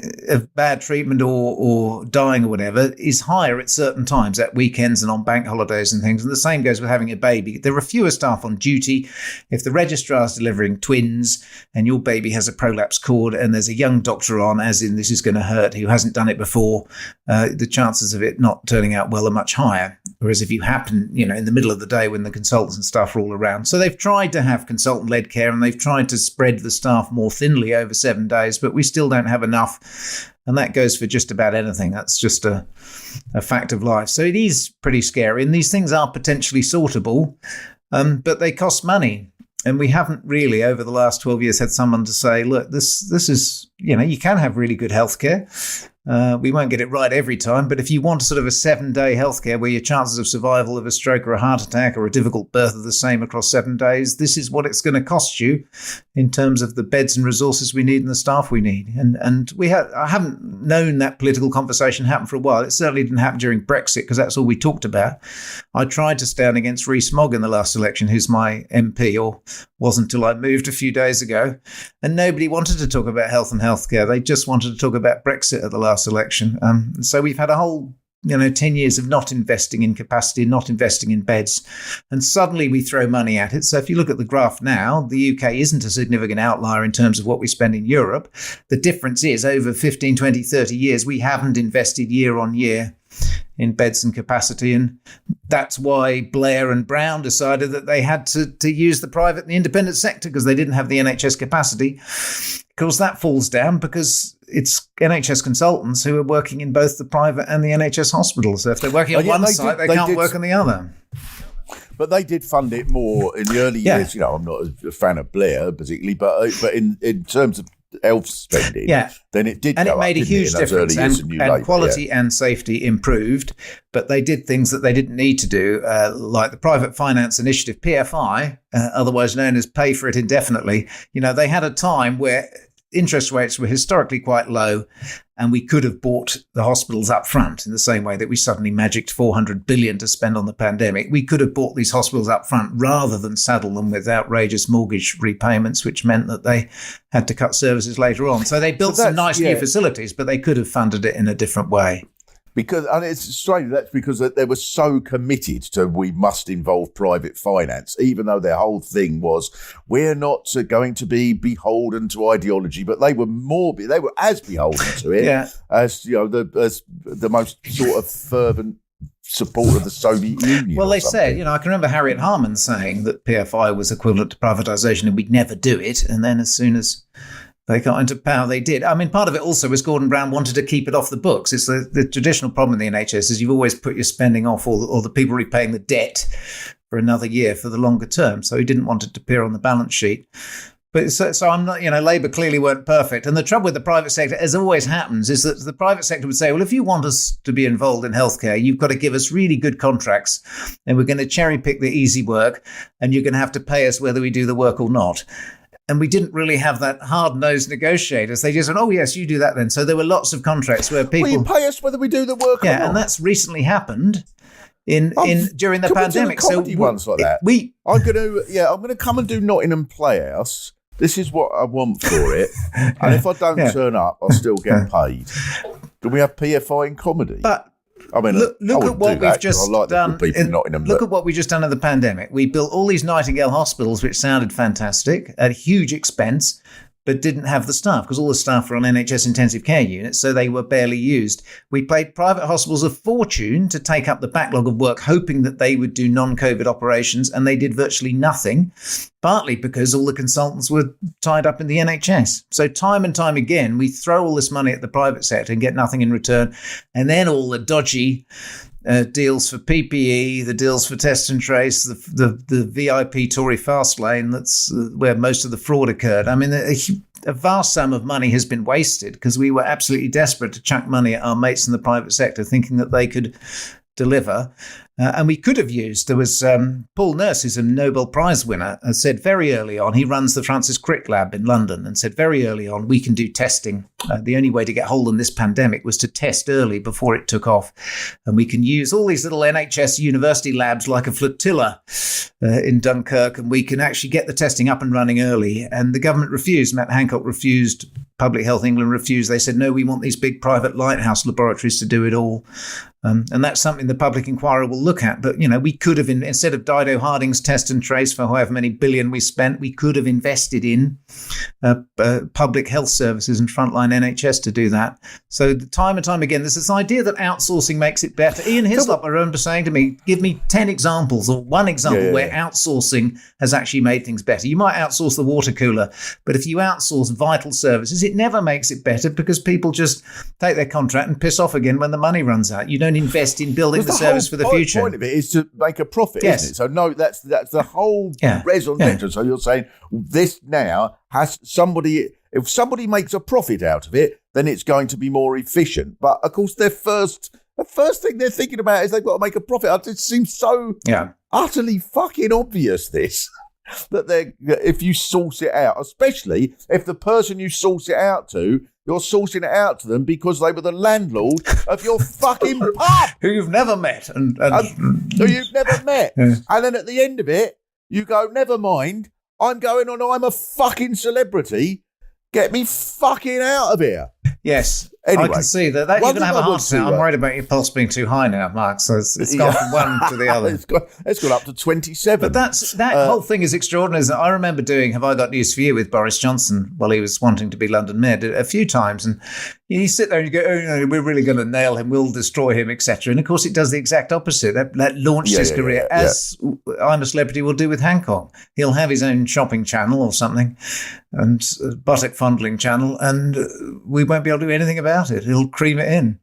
bad treatment or dying or whatever is higher at certain times, at weekends and on bank holidays and things. And the same goes with having a baby. There are fewer staff on duty. If the registrar is delivering twins and your baby has a prolapsed cord and there's a young doctor on, as in this is going to hurt, who hasn't done it before, the chances of it not turning out well are much higher. Whereas if you happen, in the middle of the day when the consultants and staff are all around. So they've tried to have consultant-led care and they've tried to spread the staff more thinly over 7 days, but we still don't have enough. And that goes for just about anything. That's just a fact of life. So it is pretty scary. And these things are potentially sortable, but they cost money. And we haven't really, over the last 12 years, had someone to say, look, this is, you can have really good healthcare. We won't get it right every time, but if you want sort of a 7-day healthcare where your chances of survival of a stroke or a heart attack or a difficult birth are the same across 7 days, this is what it's going to cost you in terms of the beds and resources we need and the staff we need. And I haven't known that political conversation happen for a while. It certainly didn't happen during Brexit because that's all we talked about. I tried to stand against Rees-Mogg in the last election, who's my MP, or wasn't until I moved a few days ago. And nobody wanted to talk about health and healthcare. They just wanted to talk about Brexit at the last election. So we've had a whole 10 years of not investing in capacity, not investing in beds, and suddenly we throw money at it. So if you look at the graph now, the UK isn't a significant outlier in terms of what we spend in Europe. The difference is over 15, 20, 30 years, we haven't invested year on year in beds and capacity. And that's why Blair and Brown decided that they had to use the private and the independent sector because they didn't have the NHS capacity. Of course, that falls down because it's NHS consultants who are working in both the private and the NHS hospitals. So if they're working on one site, they can't work on the other. But they did fund it more in the early years. I'm not a fan of Blair particularly, but in terms of health spending, then it did, and it made a huge difference. And quality and safety improved. But they did things that they didn't need to do, like the Private Finance Initiative (PFI), otherwise known as Pay for It Indefinitely. They had a time where interest rates were historically quite low, and we could have bought the hospitals up front in the same way that we suddenly magicked 400 billion to spend on the pandemic. We could have bought these hospitals up front rather than saddle them with outrageous mortgage repayments, which meant that they had to cut services later on. So they built some nice new facilities, but they could have funded it in a different way. And it's strange, that's because they were so committed to we must involve private finance, even though their whole thing was we're not going to be beholden to ideology, but they were as beholden to it as the most sort of fervent support of the Soviet Union. Well, they said, I can remember Harriet Harman saying that PFI was equivalent to privatisation and we'd never do it. And then as soon as they got into power, they did. I mean, part of it also was Gordon Brown wanted to keep it off the books. It's the traditional problem in the NHS is you've always put your spending off or the people repaying the debt for another year for the longer term. So he didn't want it to appear on the balance sheet. But so I'm not, Labour clearly weren't perfect. And the trouble with the private sector, as always happens, is that the private sector would say, well, if you want us to be involved in healthcare, you've got to give us really good contracts and we're going to cherry pick the easy work and you're going to have to pay us whether we do the work or not. And we didn't really have that hard-nosed negotiators. They just said, oh, yes, you do that then. So there were lots of contracts where people... Will you pay us whether we do the work or not? Yeah, and that's recently happened during the pandemic. So ones like that. I'm going to come and do Nottingham Playhouse. This is what I want for it. And if I don't turn up, I'll still get paid. Do we have PFI in comedy? But I mean, look I at wouldn't what do that, we've just 'cause I like done. the good people in Nottingham. Look at what we just done in the pandemic. We built all these Nightingale hospitals, which sounded fantastic at huge expense, but didn't have the staff because all the staff were on NHS intensive care units, so they were barely used. We paid private hospitals a fortune to take up the backlog of work, hoping that they would do non-COVID operations, and they did virtually nothing, partly because all the consultants were tied up in the NHS. So time and time again, we throw all this money at the private sector and get nothing in return, and then all the dodgy deals for PPE, the deals for test and trace, the VIP Tory fast lane, that's where most of the fraud occurred. I mean, a vast sum of money has been wasted because we were absolutely desperate to chuck money at our mates in the private sector, thinking that they could deliver. And we could have used, there was Paul Nurse, who's a Nobel Prize winner, said very early on, he runs the Francis Crick Lab in London, and said very early on, we can do testing. The only way to get hold of this pandemic was to test early before it took off. And we can use all these little NHS university labs like a flotilla in Dunkirk, and we can actually get the testing up and running early. And the government refused. Matt Hancock refused. Public Health England refused. They said, no, we want these big private lighthouse laboratories to do it all. And that's something the Public Inquirer will look at. But, we could have, instead of Dido Harding's test and trace for however many billion we spent, we could have invested in public health services and frontline NHS to do that. So time and time again, there's this idea that outsourcing makes it better. Ian Hislop, I remember saying to me, give me 10 examples or one example where outsourcing has actually made things better. You might outsource the water cooler, but if you outsource vital services, it never makes it better because people just take their contract and piss off again when the money runs out. You don't invest in building the service for the future. The point of it is to make a profit, isn't it? So no, that's the whole raison d'etre. So you're saying this now has somebody. If somebody makes a profit out of it, then it's going to be more efficient. But of course, the first thing they're thinking about is they've got to make a profit. It seems so utterly fucking obvious this. That if you source it out, especially if the person you source it out to, you're sourcing it out to them because they were the landlord of your fucking pub, who you've never met, and who you've never met, and then at the end of it, you go, never mind, I'm going on. I'm a fucking celebrity. Get me fucking out of here. Yes. Anyway, I can see that you're going to have a heart attack. I'm worried about your pulse being too high now, Mark. So it's gone from one to the other. It's gone up to 27. But that whole thing is extraordinary. I remember doing Have I Got News for You with Boris Johnson while he was wanting to be London Mayor a few times. And you sit there and you go, we're really going to nail him. We'll destroy him, etc. And of course, it does the exact opposite. That launched his career, as I'm a Celebrity will do with Hancock. He'll have his own shopping channel or something, and buttock fondling channel, and we won't be able to do anything about it. He'll cream it in.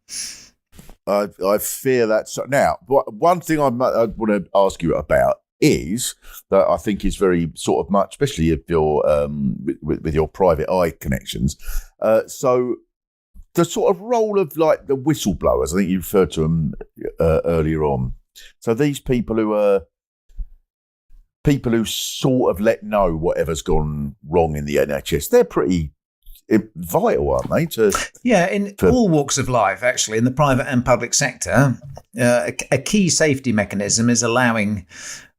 I fear that. Now, one thing I want to ask you about is that I think is very sort of much, especially if you're with your private eye connections. So the sort of role of like the whistleblowers, I think you referred to them earlier on. So these people who sort of let know whatever's gone wrong in the NHS, they're pretty vital, aren't they? In all walks of life, actually, in the private and public sector, a key safety mechanism is allowing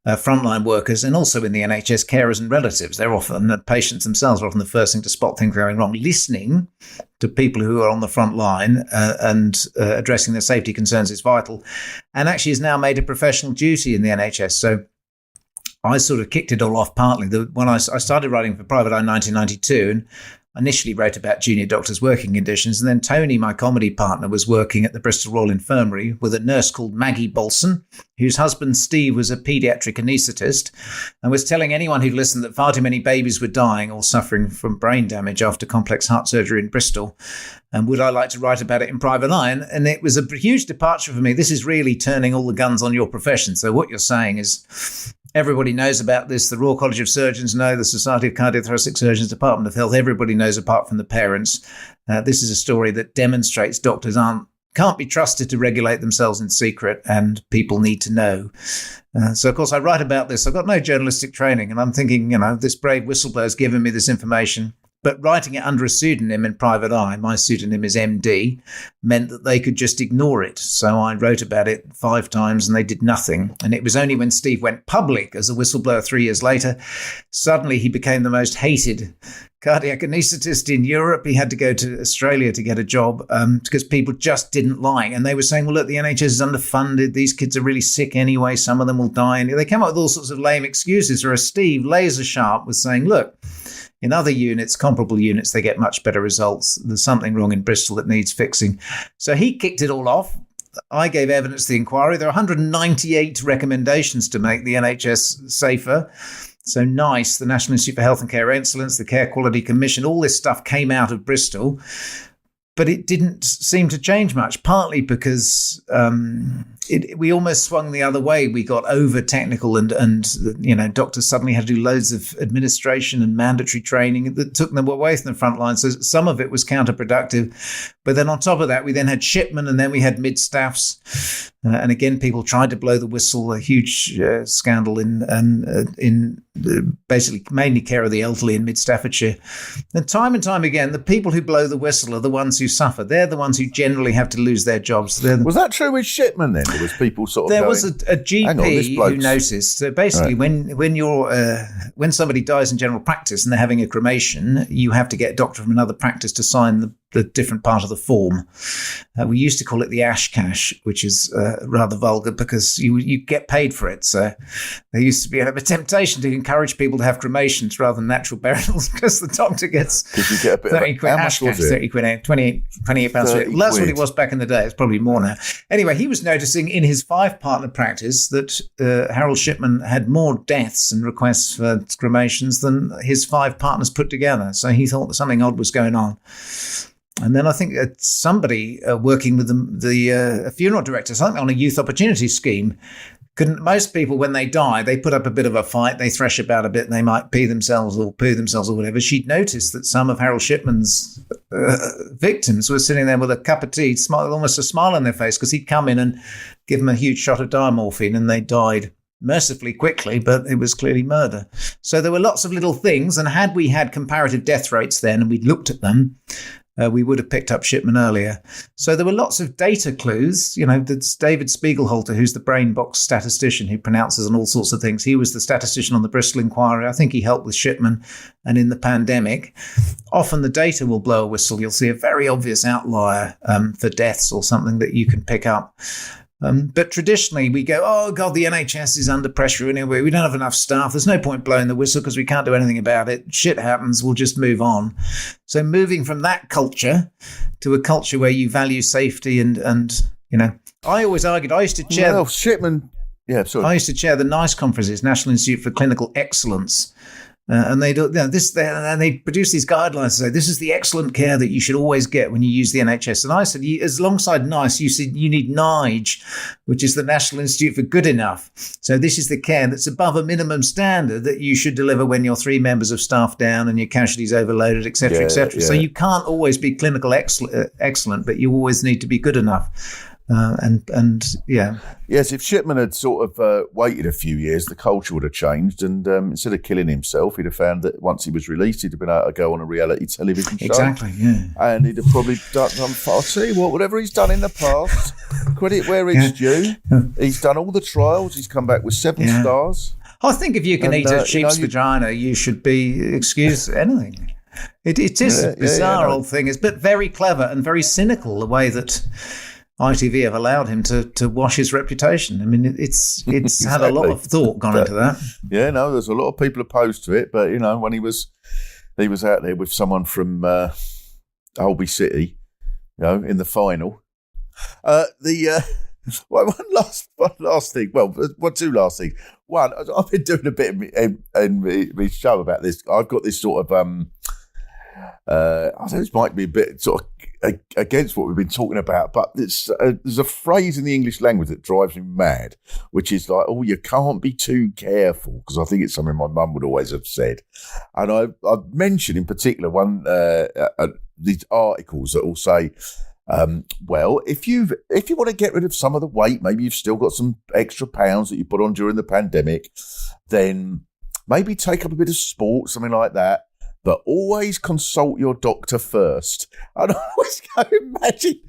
frontline workers, and also in the NHS, carers and relatives. They're often, the patients themselves are often the first thing to spot things going wrong. Listening to people who are on the front line and addressing their safety concerns is vital, and actually is now made a professional duty in the NHS. So I sort of kicked it all off partly when I started writing for Private Eye in 1992, and initially wrote about junior doctors' working conditions. And then Tony, my comedy partner, was working at the Bristol Royal Infirmary with a nurse called Maggie Bolson, whose husband Steve was a paediatric anaesthetist, and was telling anyone who'd listened that far too many babies were dying or suffering from brain damage after complex heart surgery in Bristol. And would I like to write about it in Private Eye? And it was a huge departure for me. This is really turning all the guns on your profession. So what you're saying is, everybody knows about this. The Royal College of Surgeons know, the Society of Cardiothoracic Surgeons, Department of Health, everybody knows apart from the parents. This is a story that demonstrates doctors can't be trusted to regulate themselves in secret, and people need to know. So, of course, I write about this. I've got no journalistic training, and I'm thinking, this brave whistleblower's given me this information. But writing it under a pseudonym in Private Eye, my pseudonym is MD, meant that they could just ignore it. So I wrote about it 5 times and they did nothing. And it was only when Steve went public as a whistleblower 3 years later, suddenly he became the most hated cardiac anaesthetist in Europe. He had to go to Australia to get a job because people just didn't like. And they were saying, well, look, the NHS is underfunded. These kids are really sick anyway. Some of them will die. And they came up with all sorts of lame excuses. Whereas Steve, laser sharp, was saying, look, in other units, comparable units, they get much better results. There's something wrong in Bristol that needs fixing. So he kicked it all off. I gave evidence to the inquiry. There are 198 recommendations to make the NHS safer. So NICE, the National Institute for Health and Care Excellence, the Care Quality Commission, all this stuff came out of Bristol. But it didn't seem to change much, partly because we almost swung the other way. We got over technical and doctors suddenly had to do loads of administration and mandatory training that took them away from the front line. So some of it was counterproductive. But then on top of that, we then had shipmen and then we had mid-staffs. And again, people tried to blow the whistle, a huge scandal in basically mainly care of the elderly in mid-Staffordshire. And time again, the people who blow the whistle are the ones who suffer. They're the ones who generally have to lose their jobs. Was that true with shipmen then? There was people sort of There was a GP who noticed. So basically, when somebody dies in general practice and they're having a cremation, you have to get a doctor from another practice to sign the different part of the form. We used to call it the ash cash, which is rather vulgar because you get paid for it. So there used to be a temptation to encourage people to have cremations rather than natural burials because the doctor gets 30 quid ash cash, 30 quid, 28 pounds. Well, that's what it was back in the day. It's probably more now. Anyway, he was noticing in his 5-partner practice that Harold Shipman had more deaths and requests for cremations than his 5 partners put together. So he thought that something odd was going on. And then I think somebody working with a funeral director, something on a youth opportunity scheme, most people, when they die, they put up a bit of a fight, they thresh about a bit, they might pee themselves or poo themselves or whatever. She'd noticed that some of Harold Shipman's victims were sitting there with a cup of tea, almost a smile on their face, because he'd come in and give them a huge shot of diamorphine and they died mercifully quickly, but it was clearly murder. So there were lots of little things. And had we had comparative death rates then and we'd looked at them, we would have picked up Shipman earlier. So there were lots of data clues. There's David Spiegelhalter, who's the brain box statistician who pronounces on all sorts of things. He was the statistician on the Bristol inquiry. I think he helped with Shipman and in the pandemic. Often the data will blow a whistle. You'll see a very obvious outlier for deaths or something that you can pick up. But traditionally we go, oh God, the NHS is under pressure anyway. We don't have enough staff. There's no point blowing the whistle because we can't do anything about it. Shit happens. We'll just move on. So moving from that culture to a culture where you value safety and I always argued, I used to chair. Shipman. Yeah, sorry. I used to chair the NICE conferences, National Institute for Clinical Excellence. And they do and they produce these guidelines and say this is the excellent care that you should always get when you use the NHS. And I said, as alongside NICE, you said you need NIGE, which is the National Institute for Good Enough. So this is the care that's above a minimum standard that you should deliver when you're 3 members of staff down and your casualties overloaded, etc., etc. So you can't always be clinical excellent, but you always need to be good enough. Yes, if Shipman had sort of waited a few years, the culture would have changed, and instead of killing himself, he'd have found that once he was released, he'd have been able to go on a reality television show. Exactly, yeah. And he'd have probably done, I'll tell you what, whatever he's done in the past, credit where it's due. He's done all the trials, he's come back with 7 stars. I think if you can eat a sheep's vagina, you should be excused anything. It is a bizarre old thing, but very clever and very cynical, the way that ITV have allowed him to wash his reputation. I mean, it's exactly. Had a lot of thought gone into that. Yeah, no, there's a lot of people opposed to it, but when he was out there with someone from Holby City, in the final. One last thing. Well, 2 last things. One, I've been doing a bit in my show about this. I've got this sort of I think this might be a bit sort of against what we've been talking about, but there's a phrase in the English language that drives me mad, which is like, oh, you can't be too careful, because I think it's something my mum would always have said. And I've mentioned in particular these articles that will say, well, if you want to get rid of some of the weight, maybe you've still got some extra pounds that you put on during the pandemic, then maybe take up a bit of sport, something like that. But always consult your doctor first. And I always go, imagine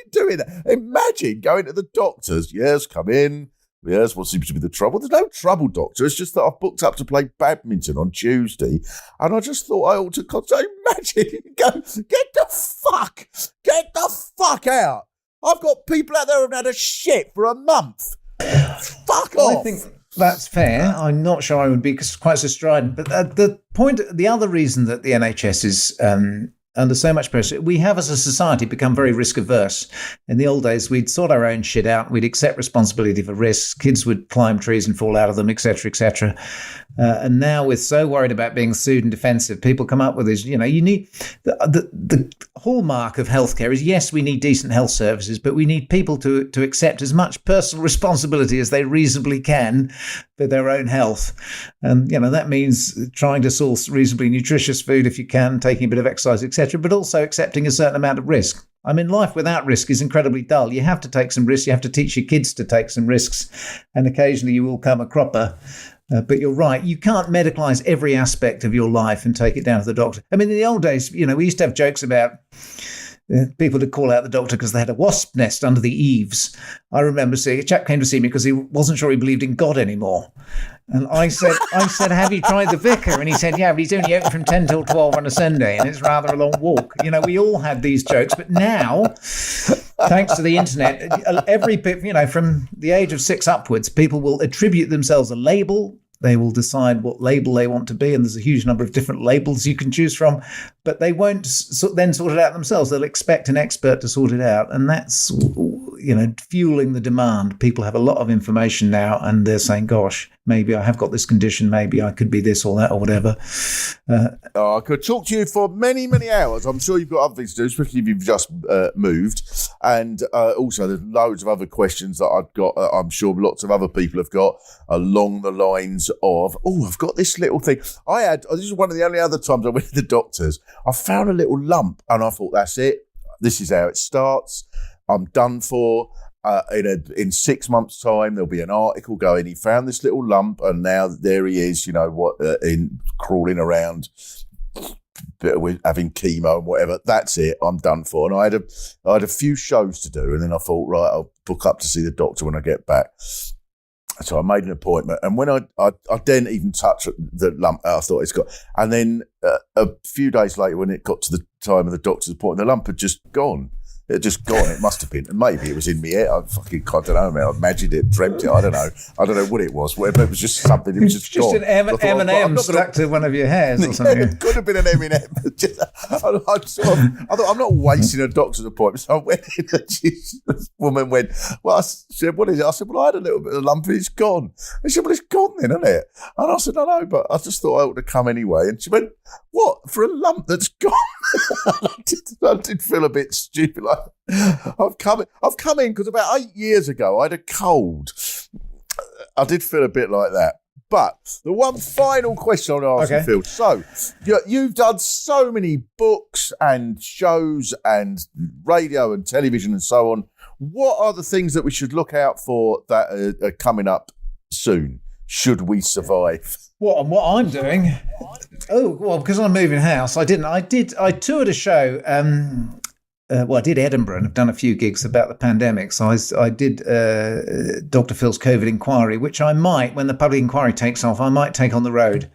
doing that. Imagine going to the doctors. Yes, come in. Yes, what seems to be the trouble? There's no trouble, doctor. It's just that I've booked up to play badminton on Tuesday, and I just thought I ought to imagine. Go, get the fuck out. I've got people out there who've had a shit for a month. Fuck off. I think that's fair. I'm not sure I would be quite so strident. But the other reason that the NHS is under so much pressure, we have as a society become very risk averse. In the old days, we'd sort our own shit out. We'd accept responsibility for risks. Kids would climb trees and fall out of them, etc., etc. And now we're so worried about being sued and defensive. People come up with this, you need the hallmark of healthcare is, yes, we need decent health services, but we need people to accept as much personal responsibility as they reasonably can for their own health. And, that means trying to source reasonably nutritious food if you can, taking a bit of exercise, etc., but also accepting a certain amount of risk. I mean, life without risk is incredibly dull. You have to take some risks. You have to teach your kids to take some risks. And occasionally you will come a cropper. But you're right. You can't medicalise every aspect of your life and take it down to the doctor. I mean, in the old days, we used to have jokes about people to call out the doctor because they had a wasp nest under the eaves. I remember seeing a chap came to see me because he wasn't sure he believed in God anymore. And I said, have you tried the vicar? And he said, yeah, but he's only open from 10 till 12 on a Sunday, and it's rather a long walk. We all had these jokes. But now, thanks to the internet, from the age of 6 upwards, people will attribute themselves a label. They will decide what label they want to be, and there's a huge number of different labels you can choose from, but they won't then sort it out themselves. They'll expect an expert to sort it out, and that's, fueling the demand. People have a lot of information now, and they're saying, gosh, maybe I have got this condition, maybe I could be this or that or whatever. I could talk to you for many, many hours. I'm sure you've got other things to do, especially if you've just moved. And also there's loads of other questions that I've got, I'm sure lots of other people have got, along the lines of, I've got this little thing. This is one of the only other times I went to the doctors. I found a little lump and I thought, that's it. This is how it starts. I'm done for. In 6 months' time, there'll be an article going, he found this little lump and now there he is, crawling around, having chemo and whatever. That's it. I'm done for. And I had a few shows to do, and then I thought, right, I'll book up to see the doctor when I get back. So I made an appointment, and when I didn't even touch the lump, I thought it's got. And then a few days later, when it got to the time of the doctor's appointment, the lump had just gone. It had just gone. It must have been. And maybe it was in my head. I don't know, man. I imagined it, dreamt it. I don't know. I don't know what it was. Whatever. It was just something. It was just gone. An M&M stuck to one of your hairs or something. It could have been an M&M. I thought, I'm not wasting a doctor's appointment. So I went in and this woman went, well, I said, what is it? I said, well, I had a little bit of lump and it's gone. And she said, well, it's gone then, isn't it? And I said, I know, but I just thought I ought to come anyway. And she went, what? For a lump that's gone? I did feel a bit stupid. Like, I've come in because about 8 years ago I had a cold. I did feel a bit like that. But the one final question I want to ask you, Phil. So you've done so many books and shows and radio and television and so on. What are the things that we should look out for that are coming up soon? Should we survive? What I'm doing? Oh, well, because I'm moving house, I toured a show. I did Edinburgh and I've done a few gigs about the pandemic. So I did Dr. Phil's COVID inquiry, which I might, when the public inquiry takes off, I might take on the road.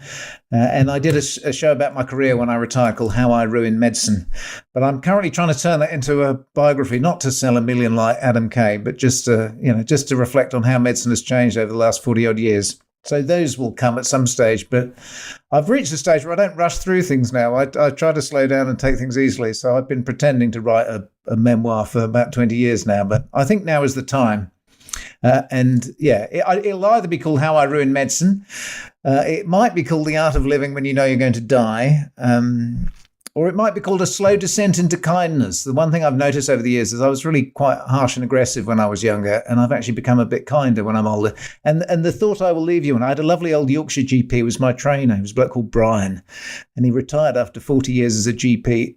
And I did a show about my career when I retired called How I Ruined Medicine. But I'm currently trying to turn that into a biography, not to sell 1 million like Adam Kay, but just to reflect on how medicine has changed over the last 40 odd years. So those will come at some stage, but I've reached a stage where I don't rush through things now. I try to slow down and take things easily. So I've been pretending to write a memoir for about 20 years now, but I think now is the time. It'll either be called How I Ruined Medicine. It might be called The Art of Living When You Know You're Going to Die. Or it might be called A Slow Descent into Kindness. The one thing I've noticed over the years is I was really quite harsh and aggressive when I was younger, and I've actually become a bit kinder when I'm older. And the thought I will leave you, and I had a lovely old Yorkshire GP who was my trainer. He was a bloke called Brian, and he retired after 40 years as a GP,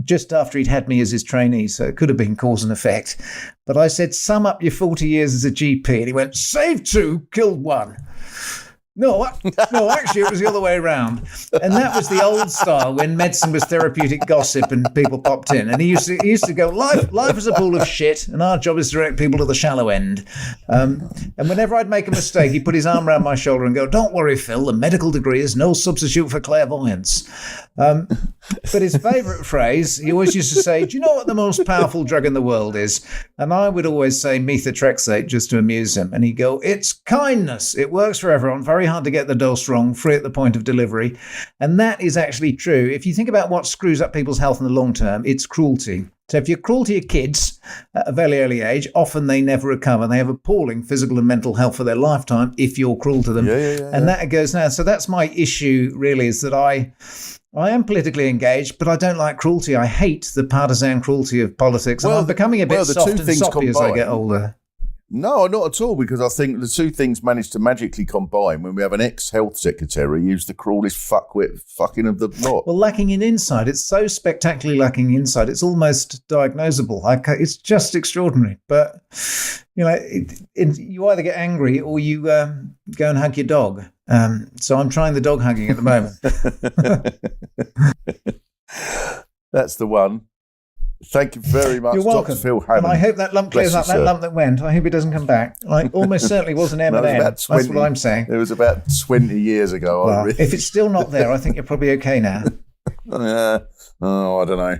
just after he'd had me as his trainee, so it could have been cause and effect. But I said, sum up your 40 years as a GP, and he went, saved 2, killed 1. No, actually, it was the other way around. And that was the old style when medicine was therapeutic gossip and people popped in. And he used to go, life is a pool of shit, and our job is to direct people to the shallow end. And whenever I'd make a mistake, he'd put his arm around my shoulder and go, don't worry, Phil, the medical degree is no substitute for clairvoyance. But his favourite phrase, he always used to say, do you know what the most powerful drug in the world is? And I would always say methotrexate just to amuse him. And he'd go, it's kindness. It works for everyone. Very hard to get the dose wrong, free at the point of delivery. And that is actually true. If you think about what screws up people's health in the long term, it's cruelty. So if you're cruel to your kids at a very early age, often they never recover. They have appalling physical and mental health for their lifetime if you're cruel to them. And that goes now. So that's my issue, really, is that I am politically engaged, but I don't like cruelty. I hate the partisan cruelty of politics. And I'm becoming a bit soft and soppy as I get older. No, not at all, because I think the two things manage to magically combine when we have an ex-health secretary who's the cruelest fuckwit fucking of the lot. Well, lacking in insight. It's so spectacularly lacking in insight. It's almost diagnosable. It's just extraordinary. But, you either get angry or you go and hug your dog. So I'm trying the dog hugging at the moment. That's the one. Thank you very much, You're welcome. Dr. Phil Hammond. And I hope that lump clears up, that lump that went. I hope it doesn't come back. Almost certainly was an M&M. That's what I'm saying. It was about 20 years ago. Well, if it's still not there, I think you're probably okay now. I don't know.